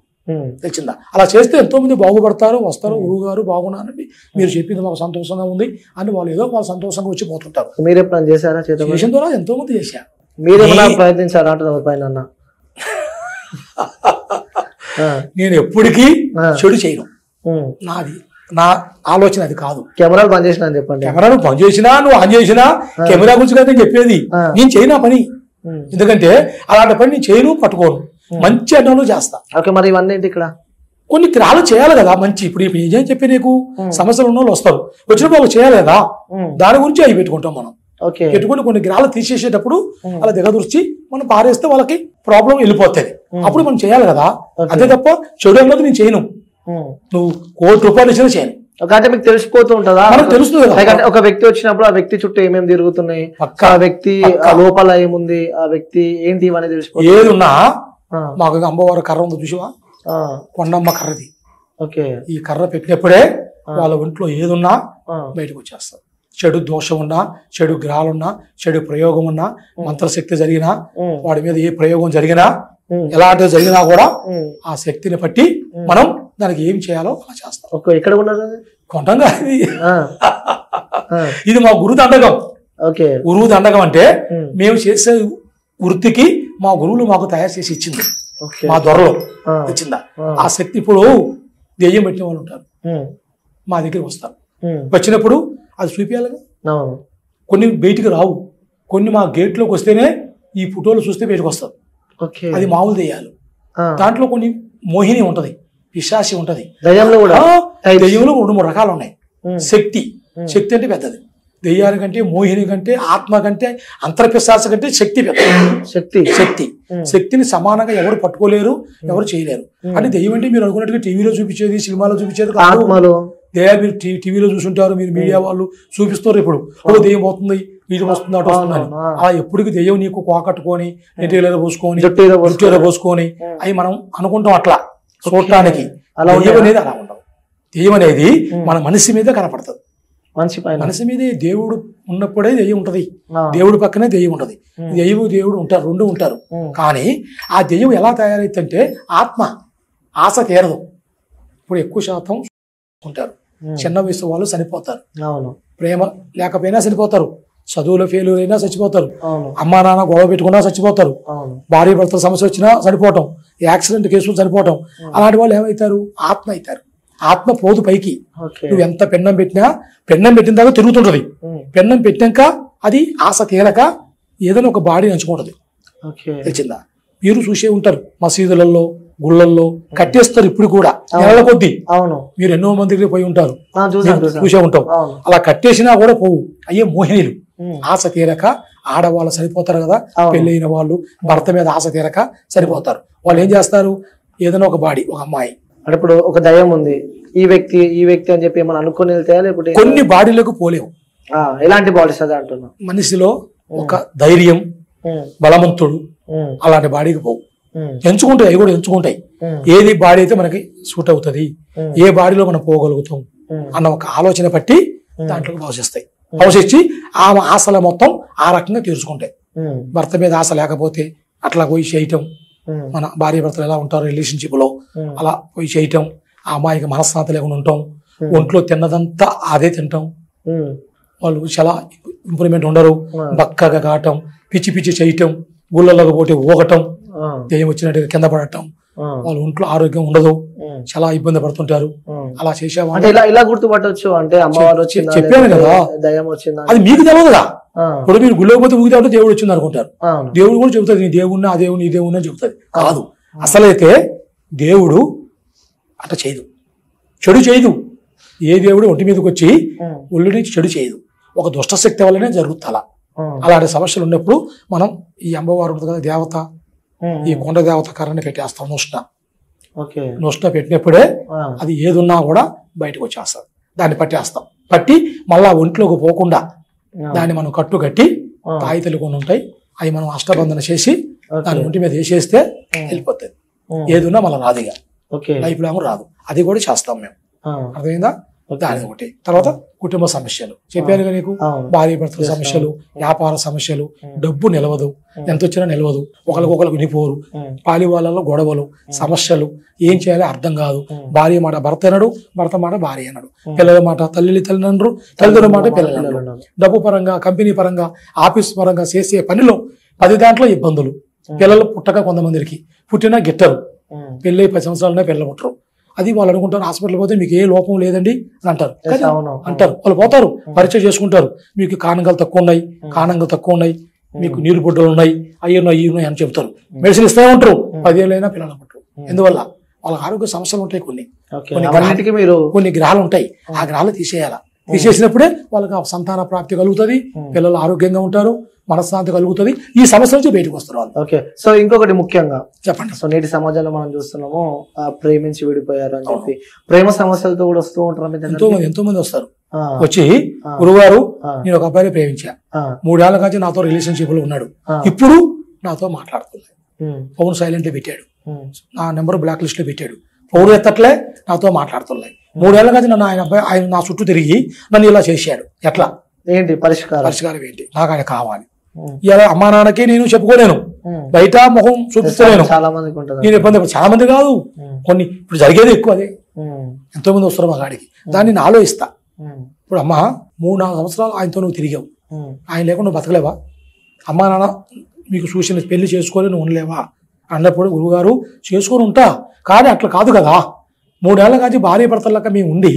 తెచ్చిందా అలా చేస్తే ఎంతో మంది బాగుపడతారు వస్తారు గురువు గారు బాగున్నారండి మీరు చెప్పింది మాకు సంతోషంగా ఉంది అని వాళ్ళు ఏదో వాళ్ళు సంతోషంగా వచ్చి పోతుంటారు మీరు ఎప్పుడైనా చేశారా చేసిన ద్వారా ఎంతో మంది చేశారు మీరేమన్నా ప్రయత్నించారా పైన నేను ఎప్పటికీ చెడు చేయను నాది నా ఆలోచన అది కాదు కెమెరాలు బంద్ చేసినా చెప్పండి కెమెరాలు బంద్ చేసినా నువ్వు ఆన్ చేసినా కెమెరా గురించి కదా నేను చెప్పేది నేను చేయను ఆ పని ఎందుకంటే అలాంటి పని నేను చేయను పట్టుకోను మంచి అన్నంలో చేస్తా ఓకే మరి ఇవన్నీ ఏంటి ఇక్కడ కొన్ని క్రాలు చేయాలి కదా మంచి ఇప్పుడు ఏం చెప్పి నీకు సమస్యలు ఉన్న వాళ్ళు వస్తారు వచ్చినప్పుడు వాళ్ళు చేయాలి కదా దాని గురించి అవి పెట్టుకుంటాం మనం పెట్టుకుని కొన్ని గ్రాలు తీసేసేటప్పుడు అలా దిగదూర్చి మనం పారేస్తే వాళ్ళకి ప్రాబ్లం వెళ్ళిపోతుంది అప్పుడు మనం చేయాలి కదా అదే తప్ప చెడు అన్నది నేను చేయను నువ్వు ₹1,00,00,000 ఇచ్చినా చేయను అంటే మీకు తెలిసిపోతూ ఉంటుందా మనకు తెలుస్తుంది ఒక వ్యక్తి వచ్చినప్పుడు ఆ వ్యక్తి చుట్టూ ఏమేమి తిరుగుతున్నాయి ఆ వ్యక్తి లోపల ఏముంది ఆ వ్యక్తి ఏంటి ఇవన్నీ తెలిసిపోతుంది ఏది ఉన్నా మాకు అమ్మవారి కర్ర ఉంది చూసావా కొండమ్మ కర్రది ఈ కర్ర పెట్టినప్పుడే వాళ్ళ ఒంట్లో ఏదున్నా బయటకు వచ్చేస్తారు చెడు దోషం ఉన్నా చెడు గ్రహాలున్నా చెడు ప్రయోగం ఉన్నా మంత్రశక్తి జరిగినా వాడి మీద ఏ ప్రయోగం జరిగినా ఎలాంటిది జరిగినా కూడా ఆ శక్తిని బట్టి మనం దానికి ఏం చేయాలో అలా చేస్తాం ఎక్కడ ఉన్నారు కొండంగా ఇది మా గురు దండకం గురువు దండకం అంటే మేము చేసే వృత్తికి మా గురువులు మాకు తయారు చేసి ఇచ్చింది మా దొరలో ఇచ్చిందా ఆ శక్తి ఇప్పుడు దెయ్యం పెట్టిన వాళ్ళు ఉంటారు మా దగ్గరికి వస్తారు వచ్చినప్పుడు అది చూపించాలిగా కొన్ని బయటికి రావు కొన్ని మా గేట్లోకి వస్తేనే ఈ ఫోటోలు చూస్తే బయటకు వస్తారు అది మామూలు దెయ్యాలు దాంట్లో కొన్ని మోహిని ఉంటది పిశాచి ఉంటది దెయ్యంలో 2-3 రకాలు ఉన్నాయి శక్తి అంటే పెద్దది దెయ్యాల కంటే మోహిని కంటే ఆత్మ కంటే అంతర్పిశాచ కంటే శక్తి పెద్దది శక్తిని సమానంగా ఎవరు పట్టుకోలేరు ఎవరు చేయలేరు అంటే దెయ్యం అంటే మీరు అనుకున్నట్టుగా టీవీలో చూపించేది సినిమాలో చూపించేది దెయ్యాలు మీరు టీవీలో చూసుంటారు మీరు మీడియా వాళ్ళు చూపిస్తారు ఇప్పుడు దెయ్యం పోతుంది వీటి వస్తుంది అటు వస్తుందని అలా ఎప్పటికీ దెయ్యం నీకు కోకట్టుకొని నెట్టిలో పోసుకొని జుట్టేలో పోసుకొని అవి మనం అనుకుంటాం అట్లా చూడటానికి అలా దెయ్యం అనేది అలా ఉండదు. దెయ్యం అనేది మన మనిషి మీద కనపడుతుంది. మనసు మీదే దేవుడు ఉన్నప్పుడే దెయ్యం ఉంటది, దేవుడు పక్కనే దెయ్యం ఉంటది. దేవుడు ఉంటారు, రెండు ఉంటారు. కానీ ఆ దెయ్యం ఎలా తయారైతుందంటే ఆశ తీరదు. ఇప్పుడు ఎక్కువ శాతం ఉంటారు, చిన్న వయసు వాళ్ళు చనిపోతారు, ప్రేమ లేకపోయినా చనిపోతారు, చదువులో ఫెయిల్యూర్ అయినా చచ్చిపోతారు, అమ్మా నాన్న గొడవ పెట్టుకున్నా చచ్చిపోతారు, భార్య భర్తల సమస్య వచ్చినా చనిపోవటం, యాక్సిడెంట్ కేసులు చనిపోవటం. అలాంటి వాళ్ళు ఏమవుతారు? ఆత్మ అవుతారు. ఆత్మ పోదు పైకి. నువ్వు ఎంత పెన్నం పెట్టిన దాకా తిరుగుతుంటది. పెన్నం పెట్టాక అది ఆశ తీరక ఏదైనా ఒక బాడీ నంచుకుంటది. తెలిసిందా? మీరు చూసే ఉంటారు, మసీదులలో గుళ్ళల్లో కట్టేస్తారు ఇప్పుడు కూడా నెలల కొద్దీ. మీరు ఎన్నో మంది దగ్గర పోయి ఉంటారు, చూసే ఉంటాం. అలా కట్టేసినా కూడా పోవు. అయ్యే మోహినీలు. ఆశ తీరక ఆడవాళ్ళు సరిపోతారు కదా, పెళ్ళైన వాళ్ళు భర్త మీద ఆశ తీరక సరిపోతారు. వాళ్ళు ఏం చేస్తారు? ఏదైనా ఒక బాడీ, ఒక అమ్మాయి, అంటే ఇప్పుడు ఒక దయ్యం ఉంది, ఈ వ్యక్తి అని చెప్పి మనం అనుకుని వెళ్తే, లేకపోతే కొన్ని బాడీలకు పోలేవు. ఎలాంటి బాడీస్ అదే అంటున్నా? మనిషిలో ఒక ధైర్యం, బలవంతుడు అలాంటి బాడీకి పోవు. ఎంచుకుంటాయి, అవి కూడా ఎంచుకుంటాయి. ఏది బాడీ అయితే మనకి సూట్ అవుతుంది, ఏ బాడీలో మనం పోగలుగుతాం అన్న ఒక ఆలోచన పట్టి దాంట్లో భావిస్తాయి. భావించి ఆ ఆశల మొత్తం ఆ రకంగా తీర్చుకుంటాయి. భర్త మీద ఆశ లేకపోతే అట్లా పోయి చేయటం, మన భార్య భర్తలు ఎలా ఉంటారు రిలేషన్షిప్ లో అలా పోయి చేయటం, ఆ అమ్మాయికి మనశ్శాంతి లేకుండా ఉంటాం, ఒంట్లో తిన్నదంతా అదే తింటాం, వాళ్ళు చాలా ఇంప్రూవ్మెంట్ ఉండరు, బక్కగా కావటం, పిచ్చి చేయటం, ఊళ్ళలోకి పోటీ ఊగటం, దెయ్యం వచ్చినట్టుగా కింద పడటం, వాళ్ళ ఒంట్లో ఆరోగ్యం ఉండదు, చాలా ఇబ్బంది పడుతుంటారు. అలా చేసావా అంటే ఇలా గుర్తుపట్టవచ్చు? అంటే అమ్మవారు వచ్చిందా, చెప్పాను కదా, దయ్యం వచ్చిందా, అది మీకు తెలియదుగా. ఇప్పుడు మీరు గుళ్ళోకి పోతే ఊగితే ఉంటే దేవుడు వచ్చింది అనుకుంటారు. దేవుడు కూడా చెబుతుంది, నీ దేవుణ్ణి ఆ దేవుని ఈ దేవుని అని చెబుతుంది. కాదు, అసలైతే దేవుడు అట్లా చేయదు, చెడు చేయదు. ఏ దేవుడు ఒంటి మీదకి వచ్చి ఒళ్ళు నుంచి చెడు చేయదు. ఒక దుష్ట శక్తి వల్లనే జరుగుతుంది అలా. అలాంటి సమస్యలు ఉన్నప్పుడు మనం ఈ అమ్మవారు ఉంటుంది కదా దేవత, ఈ కొండ దేవత కర్రని పెట్టేస్తాం. నొష్ట పెట్టినప్పుడే అది ఏదున్నా కూడా బయటకు వచ్చేస్తాం. దాన్ని పట్టేస్తాం. పట్టి మళ్ళా ఒంట్లోకి పోకుండా దాన్ని మనం కట్టి తాయితలు కొన్ని ఉంటాయి, అవి మనం అష్టబంధన చేసి దాని ఒంటి మీద వేసేస్తే వెళ్ళిపోతుంది. ఏదున్నా మళ్ళీ రాదుగా, లైఫ్ లాంగ్ రాదు. అది కూడా చేస్తాం మేము. అర్థమైందా? దాని ఒకటి. తర్వాత కుటుంబ సమస్యలు చెప్పానుగా నీకు, భార్య భర్తల సమస్యలు, వ్యాపార సమస్యలు, డబ్బు నిలవదు, ఎంత వచ్చినా నిలవదు, ఒకరికొకరు వినిపోరు, పాలి వాళ్ళలో గొడవలు, సమస్యలు, ఏం చేయాలో అర్థం కాదు. భార్య మాట భర్త అనడు, భర్త మాట భార్య అనడు, పిల్లల మాట తల్లిదండ్రులు, తల్లిదండ్రుల మాట పిల్లలు. డబ్బు పరంగా, కంపెనీ పరంగా, ఆఫీస్ పరంగా చేసే పనిలో 10 దాంట్లో ఇబ్బందులు. పిల్లలు పుట్టక కొంతమందికి పుట్టినా గిట్టరు, పెళ్ళి 10 సంవత్సరాలనే పిల్లలు పుట్టరు. అది వాళ్ళు అనుకుంటారు హాస్పిటల్ పోతే మీకు ఏ లోపం లేదండి అని అంటారు. వాళ్ళు పోతారు, పరీక్ష చేసుకుంటారు, మీకు కానంగాలు తక్కువ ఉన్నాయి, మీకు నీరు బొడ్డలు ఉన్నాయి, అయ్యున్నాయి అని చెప్తారు. మెడిసిన్ ఇస్తూ ఉంటారు. 10 ఏళ్ళైనా పిల్లలు పుట్టరు. ఎందువల్ల? వాళ్ళ ఆరోగ్య సమస్యలు ఉంటాయి, కొన్ని గ్రహాలు ఉంటాయి. ఆ గ్రహాలు తీసేసినప్పుడే వాళ్ళకి సంతాన ప్రాప్తి కలుగుతుంది, పిల్లలు ఆరోగ్యంగా ఉంటారు, మనశ్శాంతి కలుగుతుంది, ఈ సమస్య నుంచి బయటకు వస్తారు వాళ్ళు. ఓకే. సో ఇంకొకటి ముఖ్యంగా చెప్పండి. సో నేటి సమాజంలో మనం చూస్తున్నాము, ప్రేమించి విడిపోయారు అని చెప్పి ప్రేమ సమస్యలతో కూడా వస్తూ ఉంటారు. ఎంతో మంది వస్తారు, వచ్చి గురువారు నేను ఒక అబ్బాయిని ప్రేమించా, 3 ఏళ్ల నుంచి నాతో రిలేషన్షిప్ లో ఉన్నాడు, ఇప్పుడు నాతో మాట్లాడుతున్నాడు, ఫోన్ సైలెంట్ పెట్టాడు, నా నెంబర్ బ్లాక్ లిస్ట్ లో పెట్టాడు, ఫోన్ ఎత్తట్లే, నాతో మాట్లాడుతున్నాయి. 3 ఏళ్ల నుంచి నన్ను ఆయన నా చుట్టూ తిరిగి నన్ను ఇలా చేశాడు. ఎట్లా? ఏంటి పరిష్కారం ఏంటి? నాకు ఆయన కావాలి. ఇలా అమ్మా నాన్నకి నేను చెప్పుకోలేను, బయట ముఖం చూపిస్తలేను, నేను ఇబ్బంది. చాలా మంది కాదు, కొన్ని ఇప్పుడు జరిగేది ఎక్కువ. అదే ఎంతో మంది వస్తారు మా గాడికి. దాన్ని నేను ఆలోచిస్తా. ఇప్పుడు అమ్మ 3-4 సంవత్సరాలు ఆయనతో నువ్వు తిరిగావు, ఆయన లేకుండా నువ్వు బతకలేవా? అమ్మా నాన్న మీకు చూసిన పెళ్లి చేసుకొని నువ్వు ఉండలేవా అన్నప్పుడు గురువుగారు చేసుకొని ఉంటా, కానీ అట్లా కాదు కదా. 3 ఏళ్ల కాచి భార్య భర్తలక మేము ఉండి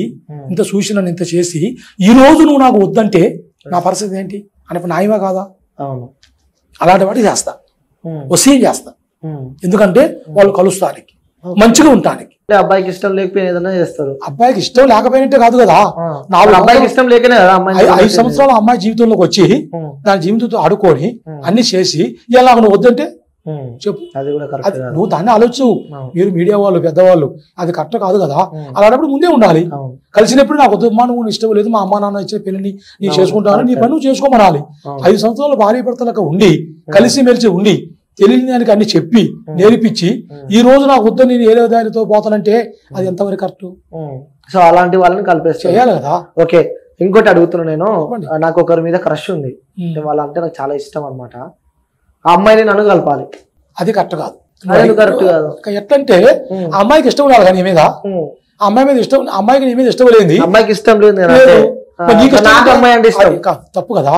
ఇంత చూసి నన్ను ఇంత చేసి ఈ రోజు నువ్వు నాకు వద్దంటే నా పరిస్థితి ఏంటి అన్నప్పుడు న్యాయమా కాదా? అలాంటి వాటి చేస్తా, వసీం చేస్తా. ఎందుకంటే వాళ్ళు కలుస్తానికి, మంచిగా ఉంటానికి. అబ్బాయికి ఇష్టం లేకపోయినా ఏదైనా చేస్తారు. అబ్బాయికి ఇష్టం లేకపోయినట్టే కాదు కదా, అబ్బాయికి ఇష్టం లేకనే కదా 5 సంవత్సరాలు అమ్మాయి జీవితంలోకి వచ్చి దాని జీవితంతో ఆడుకొని అన్ని చేసి ఇలా నువ్వు వద్దంటే చెప్పు. నువ్వు దాన్ని ఆలోచు. మీరు మీడియా వాళ్ళు, పెద్దవాళ్ళు, అది కరెక్ట్ కాదు కదా. అలాంటప్పుడు ముందే ఉండాలి. కలిసినప్పుడు నాకు వద్దు అమ్మా, నువ్వు ఇష్టం లేదు, మా అమ్మా నాన్న ఇచ్చే పెళ్లిని నీ చేసుకుంటాను, నీ పని నువ్వు చేసుకోమనాలి. 5 సంవత్సరాలు భార్య భర్తలకు ఉండి కలిసి మెలిసి ఉండి తెలియని దానికి అన్ని చెప్పి నేర్పించి ఈ రోజు నాకు వద్ద నేను ఏదో దానితో పోతానంటే అది ఎంతవరకు కరెక్ట్? సో అలాంటి వాళ్ళని కలిపేసి చేయాలి కదా. ఓకే, ఇంకోటి అడుగుతున్నా నేను. నాకు ఒకరి మీద క్రష్ ఉంది, వాళ్ళంటే నాకు చాలా ఇష్టం అనమాట. ఆ అమ్మాయిని నన్ను కలపాలి, అది కరెక్ట్ కాదు. కరెక్ట్ కాదు. ఎట్లంటే ఆ అమ్మాయికి ఇష్టం ఉండాలి కానీ నీ మీద, ఆ అమ్మాయి మీద ఇష్టం, అమ్మాయికి నీ మీద ఇష్టం లేదు, అమ్మాయికి ఇష్టం లేదు, అమ్మాయి అంటే ఇష్టం, తప్పు కదా.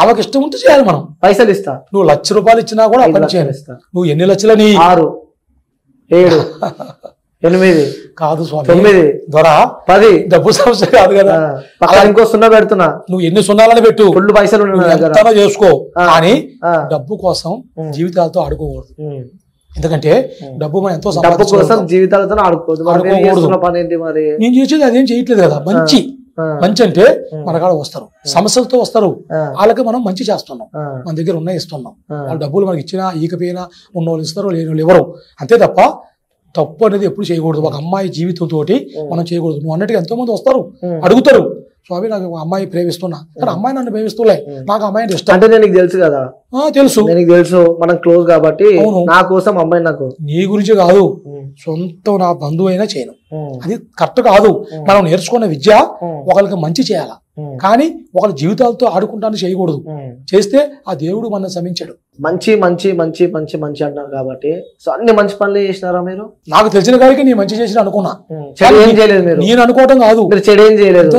ఆమెకి ఇష్టం ఉంటే చేయాలి. మనం పైసలు ఇస్తా, నువ్వు ₹1,00,000 ఇచ్చినా కూడా పని చేయాలి. నువ్వు ఎన్ని లక్షలని? 6, 7, 8 కాదు స్వామి, 9, దొర 10. డబ్బు సమస్య కాదు కదా. అలా ఇంకో 0 పెడుతున్నా, నువ్వు ఎన్ని సున్నాలని పెట్టు, ఫుల్ పైసలు చేసుకో, కానీ డబ్బు కోసం జీవితాలతో ఆడుకోకూడదు. ఎందుకంటే డబ్బు మనం ఎంతో డబ్బు కోసం జీవితాలతో ఆడుకోకూడదు. పని ఏంటి మరి? నేను చేసేది అదేం చేయట్లేదు కదా. మంచి అంటే మన కాడ వస్తారు, సమస్యలతో వస్తారు, వాళ్ళకి మనం మంచి చేస్తున్నాం, మన దగ్గర ఉన్నాయి ఇస్తున్నాం. వాళ్ళ డబ్బులు మనకి ఇచ్చినా ఈకపోయినా ఉన్నోళ్ళు ఇస్తారు, లేని వాళ్ళు ఎవరు. అంతే తప్ప తప్పు అనేది ఎప్పుడు చేయకూడదు. ఒక అమ్మాయి జీవితంతో మనం చేయకూడదు. నువ్వు అన్నట్టుగా ఎంతో మంది వస్తారు, అడుగుతారు, స్వామి నాకు అమ్మాయి ప్రేమిస్తున్నా, కానీ అమ్మాయి నన్ను ప్రేమిస్తులే, నాకు అమ్మాయి ఇష్టం అంటే నీకు తెలుసు కదా. తెలుసు, నీకు తెలుసు, మనం క్లోజ్ కాబట్టి నా కోసం అమ్మాయి, నాకు నీ గురించి కాదు, సొంత నా బంధువు అయినా చేయను, అది కరెక్ట్ కాదు. మనం నేర్చుకున్న విద్య ఒకరికి మంచి చేయాలా, కానీ ఒకరి జీవితాలతో ఆడుకుంటాను చేయకూడదు. చేస్తే ఆ దేవుడు మన శమించాడు. మంచి మంచి మంచి మంచి మంచి అంటారు కాబట్టి, సో అన్ని మంచి పనులు చేసినారా మీరు? నాకు తెలిసిన గారికి నేను మంచి చేసిన అనుకున్నా, చెడు ఏం చేయలేదు మీరు. నేను అనుకోవటం కాదు, మీరు చెడు ఏం చేయలేదు,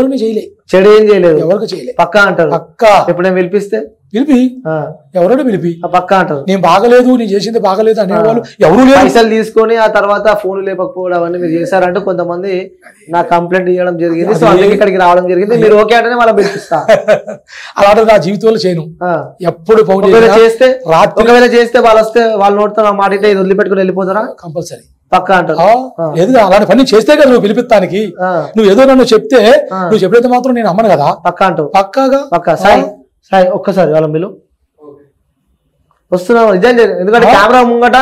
చెడు ఏం చేయలేదు, ఎవరికి చేయలేదు. పక్కా అంటారు, పక్కా. ఇప్పుడు నేను పిలిపిస్తే పిలిపి, ఎవరో పిలిపి పక్కా అంటారు. నేను బాగలేదు, నేను చేసింది బాగలేదు అనేవాళ్ళు ఎవరు లేరు. పైసలు తీసుకొని ఆ తర్వాత ఫోన్ లేకపోవడం అవన్నీ మీరు చేశారంటే కొంతమంది నా కంప్లైంట్ ఇవ్వడం జరిగింది, సో అందుకే ఇక్కడికి రావడం జరిగింది. మీరు ఓకే అంటేనే వాళ్ళ పిలిపిస్తా. అలాంటి నా జీవితంలో చేయను. ఎప్పుడు చేస్తే ఒకవేళ చేస్తే వాళ్ళు వస్తే వాళ్ళు నోటితో నా మాట ఇది వదిలిపెట్టుకుని వెళ్ళిపోతారా? కంపల్సరీ పక్కా అంటారు. ఏదో అలాంటి పని చేస్తే కదా నువ్వు పిలిపిస్తానికి. నువ్వు ఏదో నన్ను చెప్తే, నువ్వు చెప్పితే మాత్రం నేను అమ్మను కదా. పక్కా అంటావు. పక్కాగా. పక్కా. సాయి సాయి ఒక్కసారి వాళ్ళ మీరు వస్తున్నావు నిజం, ఎందుకంటే కెమెరా ముంగట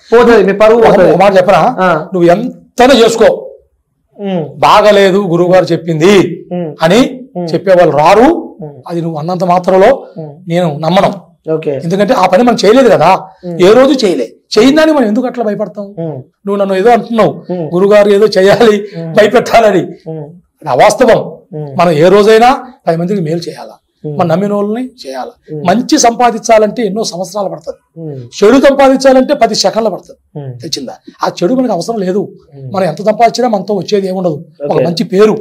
పోతుంది, మీ పరువు పోతుంది. మాట చెప్పరా, నువ్వు ఎంతనే చేసుకో, బాగలేదు గురువు గారు చెప్పింది అని చెప్పేవాళ్ళు రారు. అది నువ్వు అన్నంత మాత్రంలో నేను నమ్మను. ఎందుకంటే ఆ పని మనం చేయలేదు కదా, ఏ రోజు చేయదాన్ని మనం ఎందుకు అట్లా భయపడతాం? నువ్వు నన్ను ఏదో అంటున్నావు, గురుగారు ఏదో చేయాలి భయపెట్టాలని, అవాస్తవం. మనం ఏ రోజైనా 10 మందికి మేలు చేయాలా, మన నమ్మిన వాళ్ళని చేయాలి. మంచి సంపాదించాలంటే ఎన్నో సంవత్సరాలు పడుతుంది, చెడు సంపాదించాలంటే 10 సెకండ్లు పడుతుంది. తెచ్చిందా? ఆ చెడు మనకు అవసరం లేదు. మనం ఎంత సంపాదించినా మనతో వచ్చేది ఏముండదు, ఒక మంచి పేరు.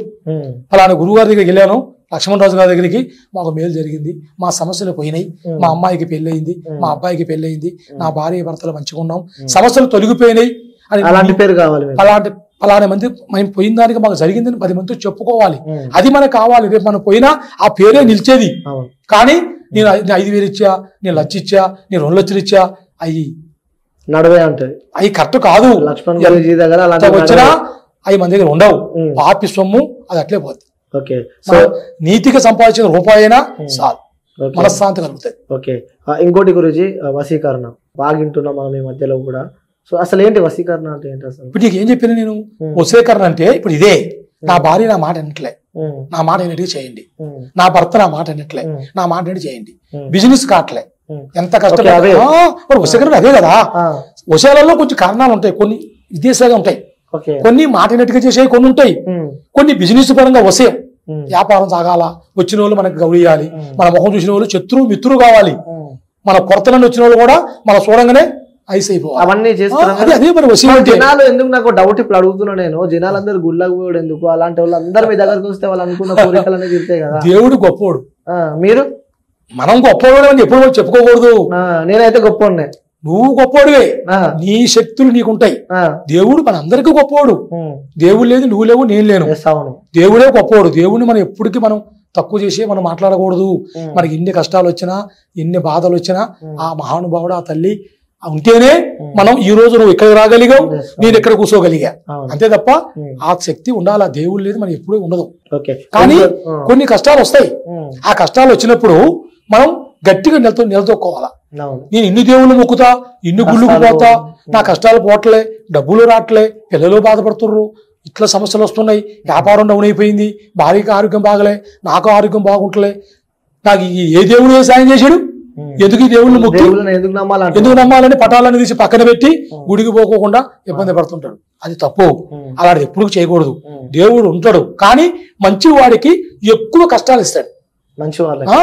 అలానే గురువు గారి దగ్గరికి వెళ్ళాను, లక్ష్మణరాజు గారి దగ్గరికి, మాకు మేలు జరిగింది, మా సమస్యలు పోయినాయి, మా అమ్మాయికి పెళ్ళయింది, మా అబ్బాయికి పెళ్ళయింది, నా భార్య భర్తలు మంచిగా ఉన్నాం, సమస్యలు తొలగిపోయినాయి అని అలాంటి పేరు కావాలి. అలానే మంది మనం పోయిన దానికి మాకు జరిగిందని 10 మందితో చెప్పుకోవాలి. అది మనకు కావాలి. రేపు మనం పోయినా ఆ పేరే నిలిచేది. కానీ నేను 5,000 ఇచ్చా, నేను 1,00,000 ఇచ్చా, నేను 2 లక్షలు ఇచ్చా, అవి నడవే ఉంటుంది. అవి కరెక్ట్ కాదు. వచ్చినా అవి మన దగ్గర ఉండవు. పాపి సొమ్ము అది అట్లే పోతుంది. నీతిగా సంపాదించిన రూపాయి అయినా చాలు, మనశ్శాంతి కలుగుతుంది. ఓకే, ఇంకోటి గురించి వశీకరణ బాగా వింటున్నాం మనం ఈ మధ్యలో కూడా. సో అసలు ఏంటి వశీకరణ అంటే ఏంటి అసలు? ఇప్పుడు నీకు ఏం చెప్పిన నేను, వశీకరణ అంటే ఇప్పుడు ఇదే, నా భార్య నా మాట అన్నట్లే, నా మాట అన్నట్టుగా చేయండి, నా భర్త నా మాట అన్నట్లే, నా మాట అన్నట్టు చేయండి. బిజినెస్ కావట్లే, ఎంత కష్టం. వశీకరణ అదే కదా. వశాలలో కొంచెం కారణాలు ఉంటాయి, కొన్ని విదేశాలుగా ఉంటాయి, కొన్ని మాట అన్నట్టుగా చేసేవి కొన్ని ఉంటాయి, కొన్ని బిజినెస్ పరంగా వశయం. వ్యాపారం సాగాల, వచ్చిన వాళ్ళు మనకు గౌరవియాలి, మన ముఖం చూసిన వాళ్ళు శత్రువు మిత్రులు కావాలి, మన కొరతలను వచ్చిన వాళ్ళు కూడా మన చూడంగానే ఐస్ అయిపోవాలి. అవన్నీ చేస్తున్నారు జనాలు. ఎందుకు నాకు డౌట్ ఇప్పుడు అడుగుతున్నా నేను, జనాలందరూ గుళ్ళకు పోయాడు ఎందుకు? అలాంటి వాళ్ళు అందరు మీ దగ్గరకు వస్తే వాళ్ళు అనుకున్న కోరికలు అనేది తీరుతాయి కదా. దేవుడు గొప్పోడు, మీరు మనం గొప్పవాడు అని ఎప్పుడు చెప్పుకోకూడదు. నేనైతే గొప్పవాడినే, నువ్వు గొప్పోడువే, నీ శక్తులు నీకుంటాయి. దేవుడు మన అందరికీ గొప్పవాడు. దేవుడు లేదు, నువ్వు లేవు, నేను లేను, దేవుడే గొప్పవాడు. దేవుడిని మనం ఎప్పటికీ మనం తక్కువ చేసి మనం మాట్లాడకూడదు. మనకి ఎన్ని కష్టాలు వచ్చినా, ఎన్ని బాధలు వచ్చినా, ఆ మహానుభావుడు, ఆ తల్లి ఉంటేనే మనం ఈ రోజు నువ్వు ఇక్కడ రాగలిగావు, నేను ఇక్కడ కూర్చోగలిగా. అంతే తప్ప ఆ శక్తి ఉండాలి. ఆ దేవుడు లేదు మనం ఎప్పుడూ ఉండదు. కానీ కొన్ని కష్టాలు వస్తాయి. ఆ కష్టాలు వచ్చినప్పుడు మనం గట్టిగా నిలదొక్కోవాలా. నేను ఇన్ని దేవుళ్ళు మొక్కుతా, ఇన్ని గుళ్ళకు పోతా, నా కష్టాలు పోవట్లే, డబ్బులు రావట్లే, పిల్లలు బాధపడుతుర్రు, ఇట్లా సమస్యలు వస్తున్నాయి, వ్యాపారం డౌన్ అయిపోయింది, భార్యకి ఆరోగ్యం బాగలే, నాకు ఆరోగ్యం బాగుంటలే, నాకు ఏ దేవుడు ఏ సాయం చేశాడు? ఎందుకు ఈ దేవుళ్ళు మొక్కి ఎందుకు నమ్మాలంటే ఎందుకు నమ్మాలని పటాలను తీసి పక్కన పెట్టి గుడికి పోకోకుండా ఇబ్బంది పడుతుంటాడు. అది తప్పు. అలాంటి ఎప్పుడు చేయకూడదు. దేవుడు ఉంటాడు, కానీ మంచి వాడికి ఎక్కువ కష్టాలు ఇస్తాడు. మంచి వాళ్ళకి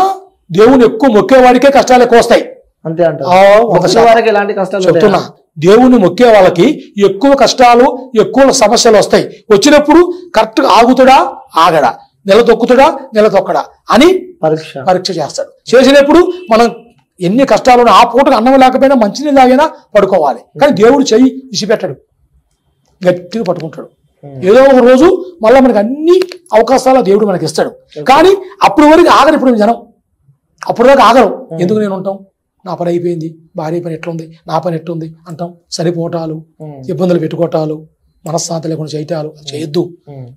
దేవుని ఎక్కువ మొక్కేవాడికే కష్టాలు ఎక్కువ వస్తాయి. అంతే అంటారు. ఎలాంటి కష్టాలు చెప్తున్నా, దేవుని మొక్కే వాళ్ళకి ఎక్కువ కష్టాలు ఎక్కువ సమస్యలు వస్తాయి. వచ్చినప్పుడు కరెక్ట్ గా ఆగుతాడా ఆగడా, నెల తొక్కుతాడా నెల తొక్కడా అని పరీక్ష చేస్తాడు. చేసినప్పుడు మనం ఎన్ని కష్టాలు ఆ పూటకు అన్నం లేకపోయినా మంచినీళ్ళు తాగినా పడుకోవాలి. కానీ దేవుడు చెయ్యి ఇసిపెట్టాడు, గట్టిగా పట్టుకుంటాడు. ఏదో ఒక రోజు మళ్ళీ మనకి అన్ని అవకాశాలు దేవుడు మనకి ఇస్తాడు. కానీ అప్పుడు వరకు ఆగరు. ఇప్పుడు జనం అప్పుడు దాకా ఆగరు. ఎందుకు నేను ఉంటాం, నా పని అయిపోయింది, భార్య పని ఎట్లుంది, నా పని ఎట్లుంది అంటాం. సరిపోటాలు, ఇబ్బందులు పెట్టుకోవటాలు, మనశ్శాంతి లేకుండా చేయటాలు చేయొద్దు.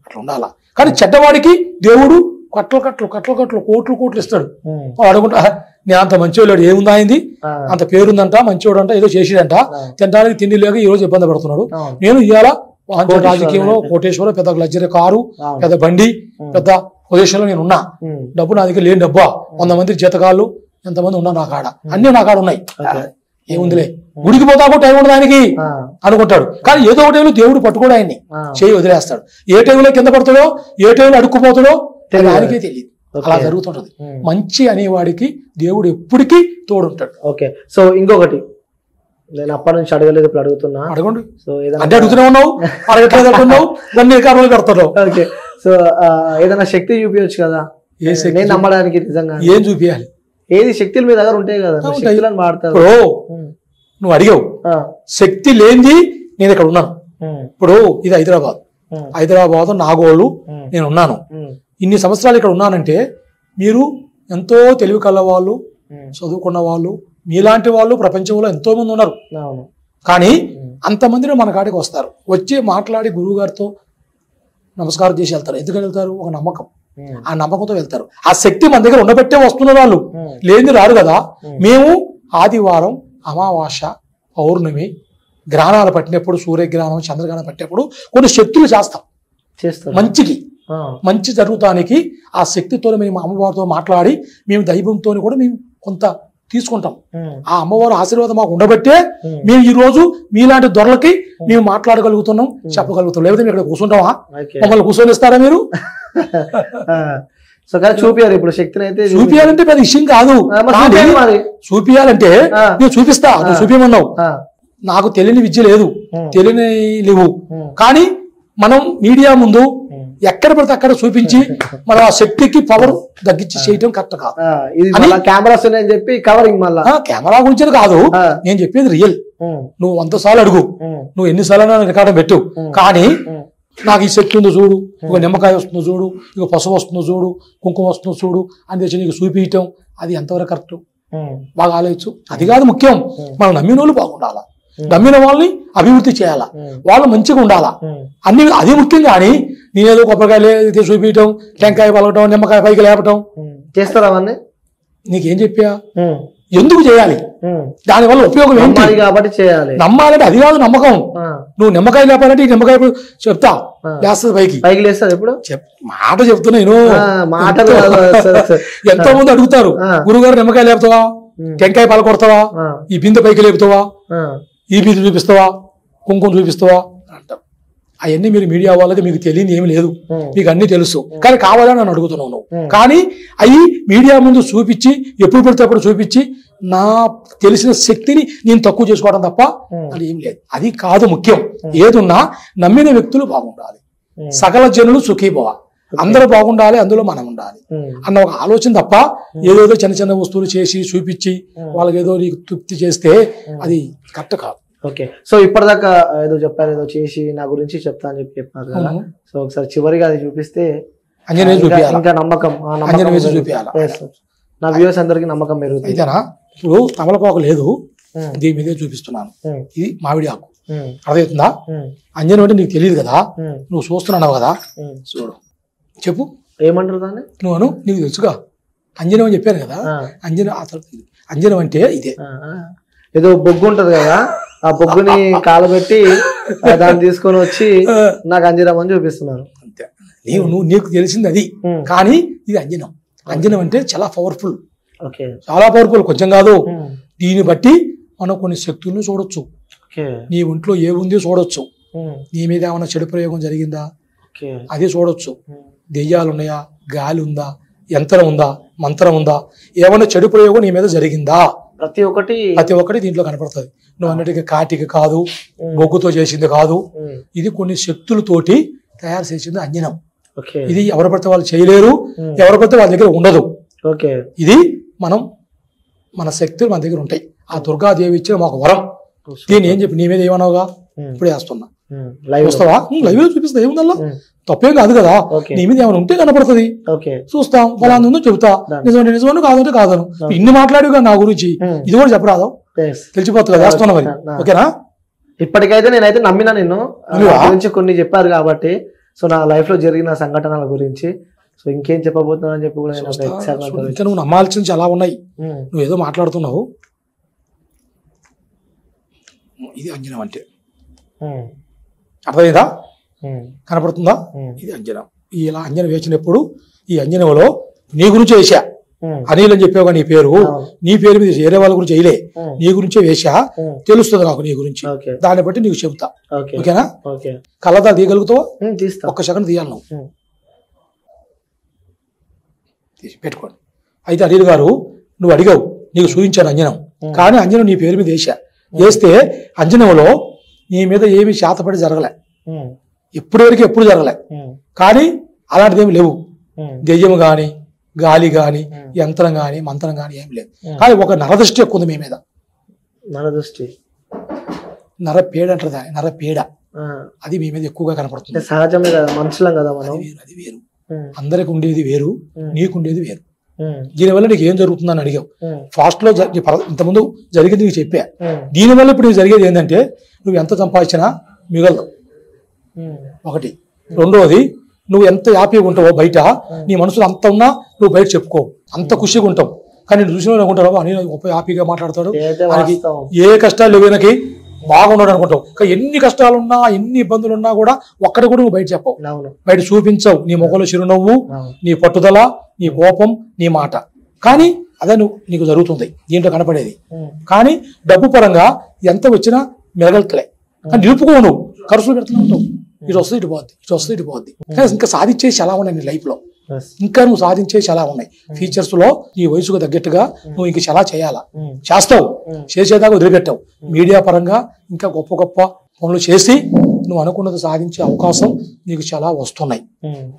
అట్లా ఉండాలా. కానీ చెడ్డవాడికి దేవుడు కట్టలు కోట్లు ఇస్తాడు. అడుగుంటా నేను అంత మంచివాడు ఏముందా అయింది, అంత పేరుందంట, మంచివాడు అంట, ఏదో చేసిడంట, తినడానికి తిండి లేక ఈ రోజు ఇబ్బంది పడుతున్నాడు. నేను ఇవాళ రాజకీయంలో కోటేశ్వరం, పెద్ద లగ్జరీ కారు, పెద్ద బండి, పెద్ద పొజిషన్లో నేను ఉన్నా. డబ్బు నా దగ్గర లేని డబ్బా, 100 మంది జీతగాళ్ళు ఎంతమంది ఉన్నా నా కాడ, అన్ని నా కాడ ఉన్నాయి. ఏముందిలే, గుడికి పోతా కూడా టైం ఉండదు ఆయనకి అనుకుంటాడు. కానీ ఏదో ఒక టైంలో దేవుడు పట్టుకోడు, ఆయన్ని చేయి వదిలేస్తాడు. ఏ టైంలో కింద పడతాడో, ఏ టైంలో అడుక్కుపోతాడో ఆయనకే తెలియదు. అలా జరుగుతుంటది. మంచి అనేవాడికి దేవుడు ఎప్పటికీ తోడుంటాడు. ఓకే. సో ఇంకొకటి నేను అప్పటి నుంచి అడగలేదు, ఇప్పుడు అడుగుతున్నా. అడగండి. సో అంటే అడుగుతూనే ఉన్నావు, అడగట్లేదు అంటున్నావు, దాన్ని కారణాలు కడతావు. ఓకే. సో ఏదైనా శక్తి చూపించచ్చు కదా ఏ శక్తి నేను నమ్మడానికి? నిజంగా ఏం చూపించాలి? ఏది శక్తులు మీ దగ్గర ఉంటాయి కదా, శక్తులను వాడతారు. నువ్వు అడిగావు శక్తి లేనిది నేను ఇక్కడ ఉన్నాను. ఇప్పుడు ఇది హైదరాబాద్ నాగోళ్ళు నేను ఉన్నాను. ఇన్ని సంవత్సరాలు ఇక్కడ ఉన్నానంటే మీరు ఎంతో తెలివి కల వాళ్ళు, చదువుకున్న వాళ్ళు, మీలాంటి వాళ్ళు ప్రపంచంలో ఎంతో మంది ఉన్నారు. కానీ అంతమందిలో మన కాడికి వస్తారు, వచ్చి మాట్లాడి గురువు గారితో నమస్కారం చేసి వెళ్తారు. ఎందుకని వెళ్తారు? ఒక నమ్మకం. ఆ నమ్మకంతో వెళ్తారు. ఆ శక్తి మన దగ్గర ఉండబట్టే వస్తున్నారు వాళ్ళు, లేని రారు కదా. మేము ఆదివారం, అమావాస్య, పౌర్ణమి, గ్రహణాలు పట్టినప్పుడు, సూర్యగ్రహణం, చంద్రగ్రహణం పట్టినప్పుడు కొన్ని శక్తులు చేస్తాం మంచికి, మంచి జరుగుతానికి. ఆ శక్తితో మేము అమ్మవారితో మాట్లాడి మేము దైవంతో కూడా మేము కొంత తీసుకుంటాం. ఆ అమ్మవారి ఆశీర్వాదం మాకు ఉండబట్టే మేము ఈ రోజు మీలాంటి దొరలకి మేము మాట్లాడగలుగుతున్నాం, చెప్పగలుగుతాం. లేకపోతే మేము ఇక్కడ కూర్చుంటామా? మమ్మల్ని కూర్చొని ఇస్తారా మీరు? చూపియాలి. ఇప్పుడు శక్తిని అయితే చూపియాలంటే పెద్ద విషయం కాదు. చూపియాలంటే నేను చూపిస్తా, నువ్వు చూపించమన్నావు. నాకు తెలియని విద్య లేదు, తెలియని లేవు. కానీ మనం మీడియా ముందు ఎక్కడ పడితే అక్కడ చూపించి మన ఆ శక్తికి పవర్ తగ్గించి చేయటం కరెక్ట్ కాదు. కెమెరాస్ ఉన్నాయని చెప్పి కవరింగ్, మళ్ళీ కెమెరా గురించి కాదు నేను చెప్పేది. రియల్. నువ్వు 100 సార్లు అడుగు, నువ్వు ఎన్నిసార్లు రికార్డు పెట్టు. కానీ నాకు ఈ శక్తి ఉందో చూడు, ఇక నిమ్మకాయ వస్తుందో చూడు, ఇక పసుపు వస్తుందో చూడు, కుంకుమ వస్తుందో చూడు అని తెచ్చి నీకు చూపించటం, అది ఎంతవరకు కరెక్ట్? బాగా ఆలోచించు. అది కాదు ముఖ్యం. మనం నమ్మిన వాళ్ళు బాగుండాలా, నమ్మిన వాళ్ళని అభివృద్ధి చేయాలా, వాళ్ళు మంచిగా ఉండాలా, అన్ని అది ముఖ్యం. కానీ నేనేదో కొబ్బరికాయలు చూపించటం, టెంకాయ పలకటం, నిమ్మకాయ పైకి లేపటం చేస్తారా అవన్నీ? నీకేం చెప్పా? ఎందుకు చేయాలి? దానివల్ల ఉపయోగం ఏంటి? కాబట్టి చేయాలి. నమ్మాలంటే అది కాదు నమ్మకం. నువ్వు నిమ్మకాయ లేపాలంటే ఈ నిమ్మకాయ చెప్తా లేస్తుంది, పైకి లేస్తుంది. ఎప్పుడు మాట చెప్తున్నా నేను. ఎంతో మంది అడుగుతారు, గురుగారు నిమ్మకాయ లేపుతావా, టెంకాయ పాలు కొడతావా, ఈ బిందె పైకి లేపుతావా, ఈ బిందె చూపిస్తావా, కుంకుమ చూపిస్తావా అంటారు. అవన్నీ మీరు మీడియా వాళ్ళకి మీకు తెలియని ఏమి లేదు, మీకు అన్ని తెలుసు. కానీ కావాలని నన్ను అడుగుతున్నావు నువ్వు. కానీ అవి మీడియా ముందు చూపించి, ఎప్పుడు పెడితే అప్పుడు చూపించి నా తెలిసిన శక్తిని నేను తక్కువ చేసుకోవడం తప్ప అది ఏం లేదు. అది కాదు ముఖ్యం. ఏదున్నా నమ్మిన వ్యక్తులు బాగుండాలి, సకల జనులు సుఖీభవ, అందరూ బాగుండాలి, అందులో మనం ఉండాలి అన్న ఒక ఆలోచన తప్ప ఏదేదో చిన్న చిన్న వస్తువులు చేసి చూపించి వాళ్ళకి ఏదో నీకు తృప్తి చేస్తే అది కరెక్ట్ కాదు. ఓకే. సో ఇప్పటిదాకా ఏదో చెప్పారు, ఏదో చేసి నా గురించి చెప్తా అని చెప్పినారు కదా. సో ఒకసారి చివరిగా అది చూపిస్తే ఇంకా నమ్మకం, నా వ్యూవర్స్ అందరికి నమ్మకం పెరుగుతుంది. ఇప్పుడు తమలపాకు లేదు, దీని మీదే చూపిస్తున్నాను. ఇది మామిడి ఆకు, అర్థమవుతుందా? అంజనం అంటే నీకు తెలియదు కదా, నువ్వు చూస్తున్నావు కదా. చూడు, చెప్పు ఏమంటారు దాన్ని? నువ్వు నీకు తెలుసుగా అంజనం అని చెప్పాను కదా. అంజనం అంటే ఇదే. ఏదో బొగ్గు ఉంటది కదా, ఆ బొగ్గుని కాలబెట్టి దాన్ని తీసుకొని వచ్చి నాకు అంజనం అని చూపిస్తున్నారు. అంతే. నీకు తెలిసింది అది. కానీ ఇది అంజనం. అంజనం అంటే చాలా పవర్ఫుల్. ఓకే. చాలా పవర్ఫుల్, కొంచెం కాదు. దీన్ని బట్టి మనం కొన్ని శక్తులను చూడొచ్చు. నీ ఒంట్లో ఏముంది చూడొచ్చు. నీ మీద ఏమైనా చెడు ప్రయోగం జరిగిందా అది చూడొచ్చు. దెయ్యాలు ఉన్నాయా, గాలి ఉందా, యంత్రం ఉందా, మంత్రం ఉందా, ఏమైనా చెడు ప్రయోగం నీ మీద జరిగిందా, ప్రతి ఒక్కటి దీంట్లో కనపడుతుంది. నువ్వు అన్నట్టుగా కాటికి కాదు, బొగ్గుతో చేసింది కాదు. ఇది కొన్ని శక్తులతోటి తయారు చేసింది అంజనం. ఇది ఎవరు పడితే వాళ్ళు చేయలేరు, ఎవరు పడితే వాళ్ళ దగ్గర ఉండదు. ఇది మన శక్తులు మన దగ్గర ఉంటాయి. ఆ దుర్గాదేవి ఇచ్చిన మాకు వరం. దీన్ని ఏం చెప్పి నీ మీద ఏమన్నావుగా, ఇప్పుడు వేస్తున్నా, చూస్తావా? లైవ్ లో చూపిస్తా, ఏముందల్లా తప్పేం కాదు కదా. నీ మీద ఏమైనా ఉంటే కనపడుతుంది, చూస్తాం, ఫలానా ఉందో చెబుతా, నిజమంటే నిజమని, కాదంటే కాదను. ఇన్ని మాట్లాడు నా గురించి, ఇది కూడా చెప్పరాదు, తెలిసిపోతుంది కదా, వేస్తున్నా మరి. ఓకేనా? ఇప్పటికైతే నేనైతే నమ్మినా, నిన్ను గురించి కొన్ని చెప్పారు కాబట్టి. సో నా లైఫ్ లో జరిగిన సంఘటనల గురించి సో ఇంకేం చెప్పబోతున్నా అని చెప్పి కూడా ఇంకా నువ్వు నమ్మాల్సింది చాలా ఉన్నాయి. నువ్వు ఏదో మాట్లాడుతున్నావు. ఇది అంజనం అంటే అర్థమైందా? కనపడుతుందా? ఇది అంజనం. ఇలా అంజనం వేసినప్పుడు ఈ అంజనంలో నీ గురించి వేసా. అనిల్ అని చెప్పావుగా నీ పేరు, నీ పేరు మీద వేరే వాళ్ళ గురించి వేయలే, నీ గురించే వేసా. తెలుస్తుంది నాకు నీ గురించి, దాన్ని బట్టి నీకు చెబుతా. ఓకేనా? కళ్ళదా తీయగలుగుతావా? ఒక్క సెకండ్ తీయాలి నువ్వు, పెట్టుకోండి. అయితే అనిల్ గారు, నువ్వు అడిగావు, నీకు చూపించాను అంజనం, కానీ అంజనం నీ పేరు మీద వేసా. వేస్తే అంజనంలో నీ మీద ఏమి శాతపడి జరగలే, ఇప్పటి వరకు ఎప్పుడు జరగలే. కానీ అలాంటిది ఏమి లేవు. దెయ్యం గాని, గాలి గాని, యంత్రం గాని, మంత్రం గాని ఏమి లేదు. కానీ ఒక నరదృష్టి ఎక్కువ ఉంది మీ మీద. నరదృష్టి, నరపేడ అంటారు దాన్ని, నరపేడ. అది మీ మీద ఎక్కువగా కనపడుతుంది. సహజమే కదా, మనుషులం కదా మనం. అది వేరు, అందరికి ఉండేది వేరు, నీకుండేది వేరు. దీనివల్ల నీకు ఏం జరుగుతుందని అడిగావు. ఫాస్ట్ లో ఇంతకుముందు జరిగింది నీకు చెప్పా. దీనివల్ల ఇప్పుడు నీకు జరిగేది ఏంటంటే, నువ్వు ఎంత సంపాదించినా మిగలదు ఒకటి. రెండోది, నువ్వు ఎంత హ్యాపీగా ఉంటావో బయట, నీ మనసులో అంత ఉన్నా నువ్వు బయట చెప్పుకోవు, అంత ఖుషిగా ఉంటావు. కానీ నేను చూసిన అనుకుంటావు అని గొప్ప హ్యాపీగా మాట్లాడతాడు, ఆయనకి ఏ కష్టాలు లేవు, ఈయనకి బాగున్నాడు అనుకుంటావు. కానీ ఎన్ని కష్టాలున్నా, ఎన్ని ఇబ్బందులు ఉన్నా కూడా ఒక్కటి కూడా నువ్వు బయట చెప్పవు, బయట చూపించవు. నీ ముఖంలో చిరునవ్వు, నీ పట్టుదల, నీ కోపం, నీ మాట. కానీ అదే నీకు జరుగుతుంది దీంట్లో కనపడేది. కానీ డబ్బు పరంగా ఎంత వచ్చినా మిగలట్లే. కానీ నిలుపుకోవు, నువ్వు ఖర్చులు పెడుతూనే ఉంటావు. ఇటు వస్తుంది, ఇటు పోద్ది, ఇటు వస్తుంది, ఇటు పోద్ది. ఇంకా సాధించేసి చాలా ఉన్నాయి నీ లైఫ్ లో, ఇంకా నువ్వు సాధించేసి చాలా ఉన్నాయి. ఫీచర్స్ లో నీ వయసుకు తగ్గట్టుగా నువ్వు ఇంక చాలా చేయాలా, చేస్తావు, చేసేదాకా వదిలిపెట్టావు. మీడియా పరంగా ఇంకా గొప్ప గొప్ప పనులు చేసి నువ్వు అనుకున్నది సాధించే అవకాశం నీకు చాలా వస్తున్నాయి.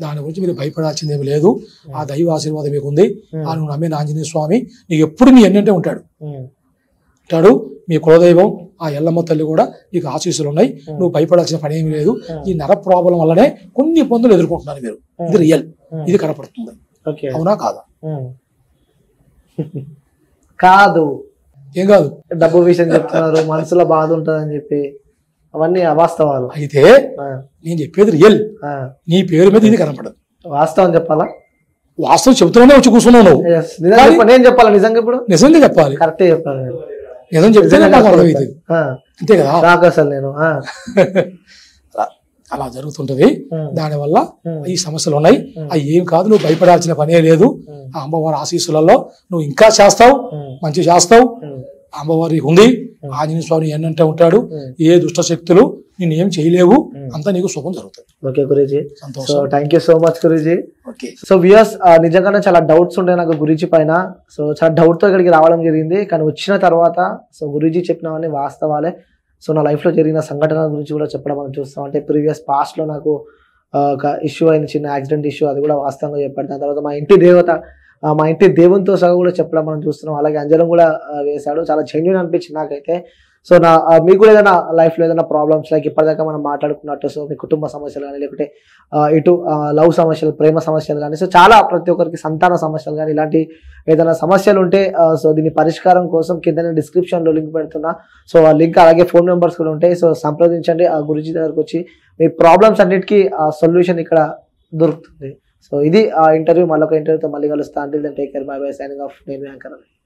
దాని గురించి మీరు భయపడాల్సింది ఏమి లేదు. ఆ దైవ ఆశీర్వాదం మీకు ఉంది. ఆ నువ్వు నమ్మిన ఆంజనేయ స్వామి నీకు ఎప్పుడు నీ ఎన్నంటే ఉంటాడు. మీ కులదైవం ఆ ఎల్లమ్మ తల్లి కూడా నీకు ఆశీస్సులు ఉన్నాయి. నువ్వు భయపడాల్సిన పని ఏమి లేదు. ఈ నర ప్రాబ్లం వల్లనే కొన్ని ఇబ్బందులు ఎదుర్కొంటున్నారు మీరు. ఇది రియల్, ఇది కనపడుతుంది. అవునా కాదా? కాదు, ఏం కాదు. డబ్బు విషయం చెప్తున్నారు, మనసులో బాధ ఉంటుందని చెప్పి, అవన్నీ అవాస్తవాలు. అయితే నేను చెప్పేది రియల్. నీ పేరు మీద ఇది కనపడదు. వాస్తవం చెప్పాలా? వాస్తవం చెబుతున్నానే వచ్చి కూర్చున్నావు నువ్వు. నేను చెప్పాలా నిజంగా? ఇప్పుడు నిజంగా చెప్పాలి, కరెక్టే చెప్పాలి. నిజం చెప్తే అర్థమవుతుంది, అంతే కదా? నాకు అసలు నేను అలా జరుగుతుంటది. దానివల్ల ఈ సమస్యలు ఉన్నాయి. అవి ఏం కాదు, నువ్వు భయపడాల్సిన పనే లేదు. ఆ అమ్మవారి ఆశీస్సులలో నువ్వు ఇంకా చేస్తావు, మంచి చేస్తావు. అమ్మవారి ఉంది, ఆంజనేయ స్వామి ఎన్నంటే ఉంటాడు. ఏ దుష్ట శక్తులు నేను ఏం చేయలేవు, అంతా నీకు శుభం జరుగుతుంది. Okay Guruji, so thank you so much Guruji. So viewers, నిజంగానే చాలా డౌట్స్ ఉండే నాకు గురూజీ పైన. సో చాలా డౌట్ తో ఇక్కడికి రావడం జరిగింది. కానీ వచ్చిన తర్వాత సో గురూజీ చెప్పినవన్నీ వాస్తవాలే. సో నా లైఫ్ లో జరిగిన సంఘటన గురించి కూడా చెప్పడం మనం చూస్తాం. అంటే ప్రీవియస్ పాస్ట్ లో నాకు ఒక ఇష్యూ అయింది, చిన్న యాక్సిడెంట్ ఇష్యూ, అది కూడా వాస్తవంగా చెప్పాడు. దాని తర్వాత మా ఇంటి దేవత, మా ఇంటి దేవునితో సహా కూడా చెప్పడం మనం చూస్తున్నాం. అలాగే అంజనం కూడా వేశాడు. చాలా జెన్యూన్ అనిపించింది నాకైతే. సో మీకు కూడా ఏదైనా లైఫ్ లో ఏదైనా ప్రాబ్లమ్స్ లైక్ ఇప్పటిదాకా మనం మాట్లాడుకున్నట్టు, సో మీ కుటుంబ సమస్యలు కానీ, లేకపోతే ఇటు లవ్ సమస్యలు, ప్రేమ సమస్యలు కానీ, సో చాలా ప్రతి ఒక్కరికి సంతాన సమస్యలు కానీ, ఇలాంటి ఏదైనా సమస్యలు ఉంటే సో దీని పరిష్కారం కోసం కింద డిస్క్రిప్షన్ లో లింక్ పెడుతున్నా. సో ఆ లింక్ అలాగే ఫోన్ నెంబర్స్ కూడా ఉంటాయి. సో సంప్రదించండి. ఆ గురూజీ దగ్గరకు వచ్చి మీ ప్రాబ్లమ్స్ అన్నిటికీ సొల్యూషన్ ఇక్కడ దొరుకుతుంది. సో ఇది ఆ ఇంటర్వ్యూ. మళ్ళొక ఇంటర్వ్యూతో మళ్ళీ కలుస్తా. Until then take care, bye bye, signing off. నేను యాంకర్.